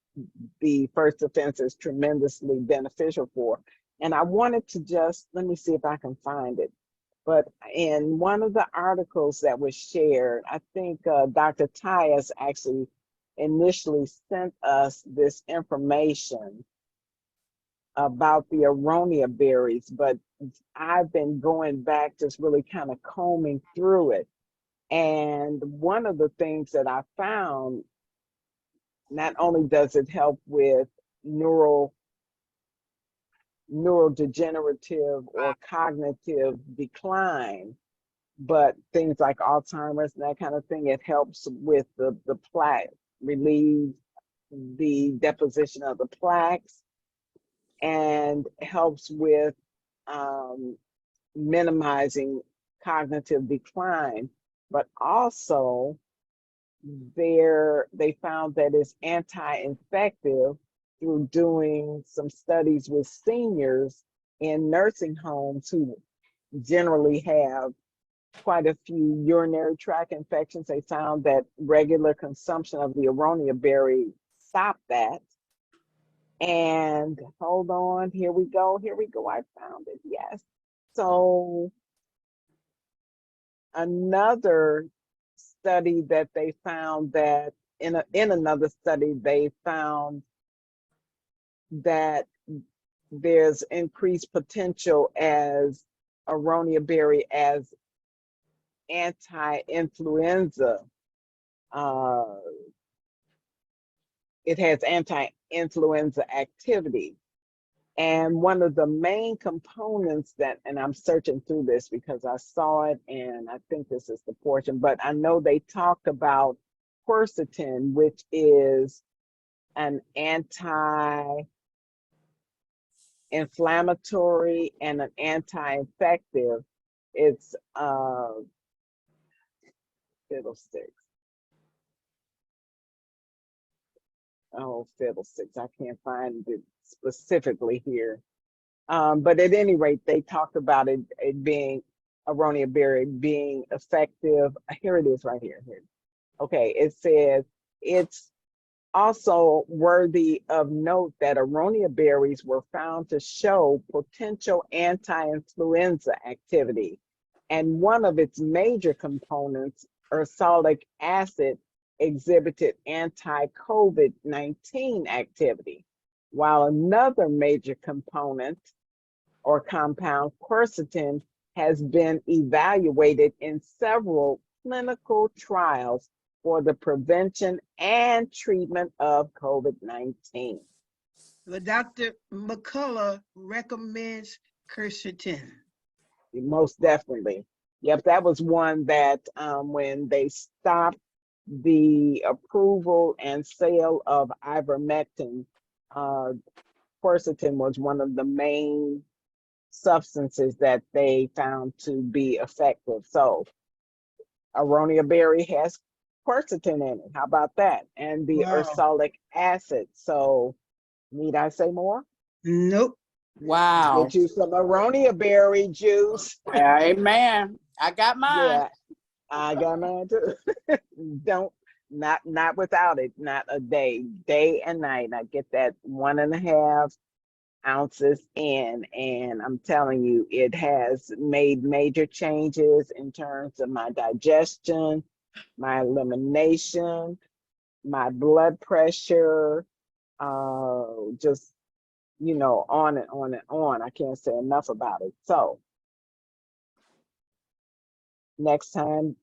the first defense is tremendously beneficial for. And I wanted to just let me see if I can find it. But in one of the articles that was shared, I think Dr. Tyus actually initially sent us this information about the aronia berries, but I've been going back, just really kind of combing through it. And one of the things that I found, not only does it help with neurodegenerative or cognitive decline, but things like Alzheimer's and that kind of thing, it helps with the plaque, relieve the deposition of the plaques, and helps with minimizing cognitive decline. But also, they found that it's anti-infective through doing some studies with seniors in nursing homes who generally have quite a few urinary tract infections. They found that regular consumption of the aronia berry stopped that. And hold on, here we go. I found it. Yes. So another study that they found that in another study they found that there's increased potential as aronia berry as anti-influenza. It has anti-influenza activity. And one of the main components that, and I'm searching through this because I saw it and I think this is the portion, but I know they talked about quercetin, which is an anti-inflammatory and an anti-infective. It's fiddlesticks. Oh, fiddlesticks. I can't find it specifically here. But at any rate, they talked about it being aronia berry being effective. Here it is right here. Okay, it says it's also worthy of note that aronia berries were found to show potential anti-influenza activity. And one of its major components, ursolic acid, exhibited anti-COVID-19 activity. while another major component or compound, quercetin, has been evaluated in several clinical trials for the prevention and treatment of COVID-19. But Dr. McCullough recommends quercetin. Most definitely. Yep, that was one that when they stopped the approval and sale of ivermectin, quercetin was one of the main substances that they found to be effective. So aronia berry has quercetin in it. How about that? And the Wow. ursolic acid. So need I say more? Nope. Wow. Get you some aronia berry juice. Amen. I got mine. Yeah, I got mine too. Not without it, not a day and night. I get that 1.5 ounces in, and I'm telling you, it has made major changes in terms of my digestion, my elimination, my blood pressure, just, on and on and on. I can't say enough about it. So next time,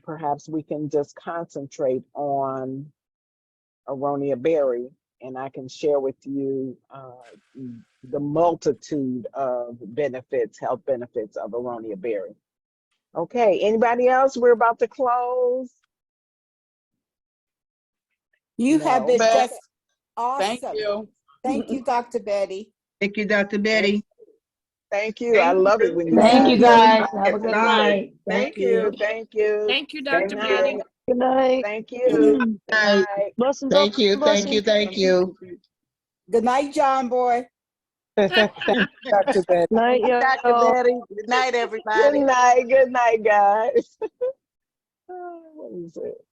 perhaps we can just concentrate on aronia berry, and I can share with you the multitude of benefits, health benefits of aronia berry. Okay, anybody else? We're about to close. You have No. been Betty, just awesome. thank you. Thank you, Dr. Betty. Thank you, Dr. Betty. Thank you. I love it when you Thank you guys. guys Have a good night. Thank you. Thank you. Thank you, Good Dr. Betty. night. Good night. Thank you. Good night. Blessings. Thank you, thank Blessings. you, thank you. Good night, John boy. Thank you, Dr. Betty. Night, Dr. y'all. Betty. Good night, everybody. Good night. Good night, guys. What is it?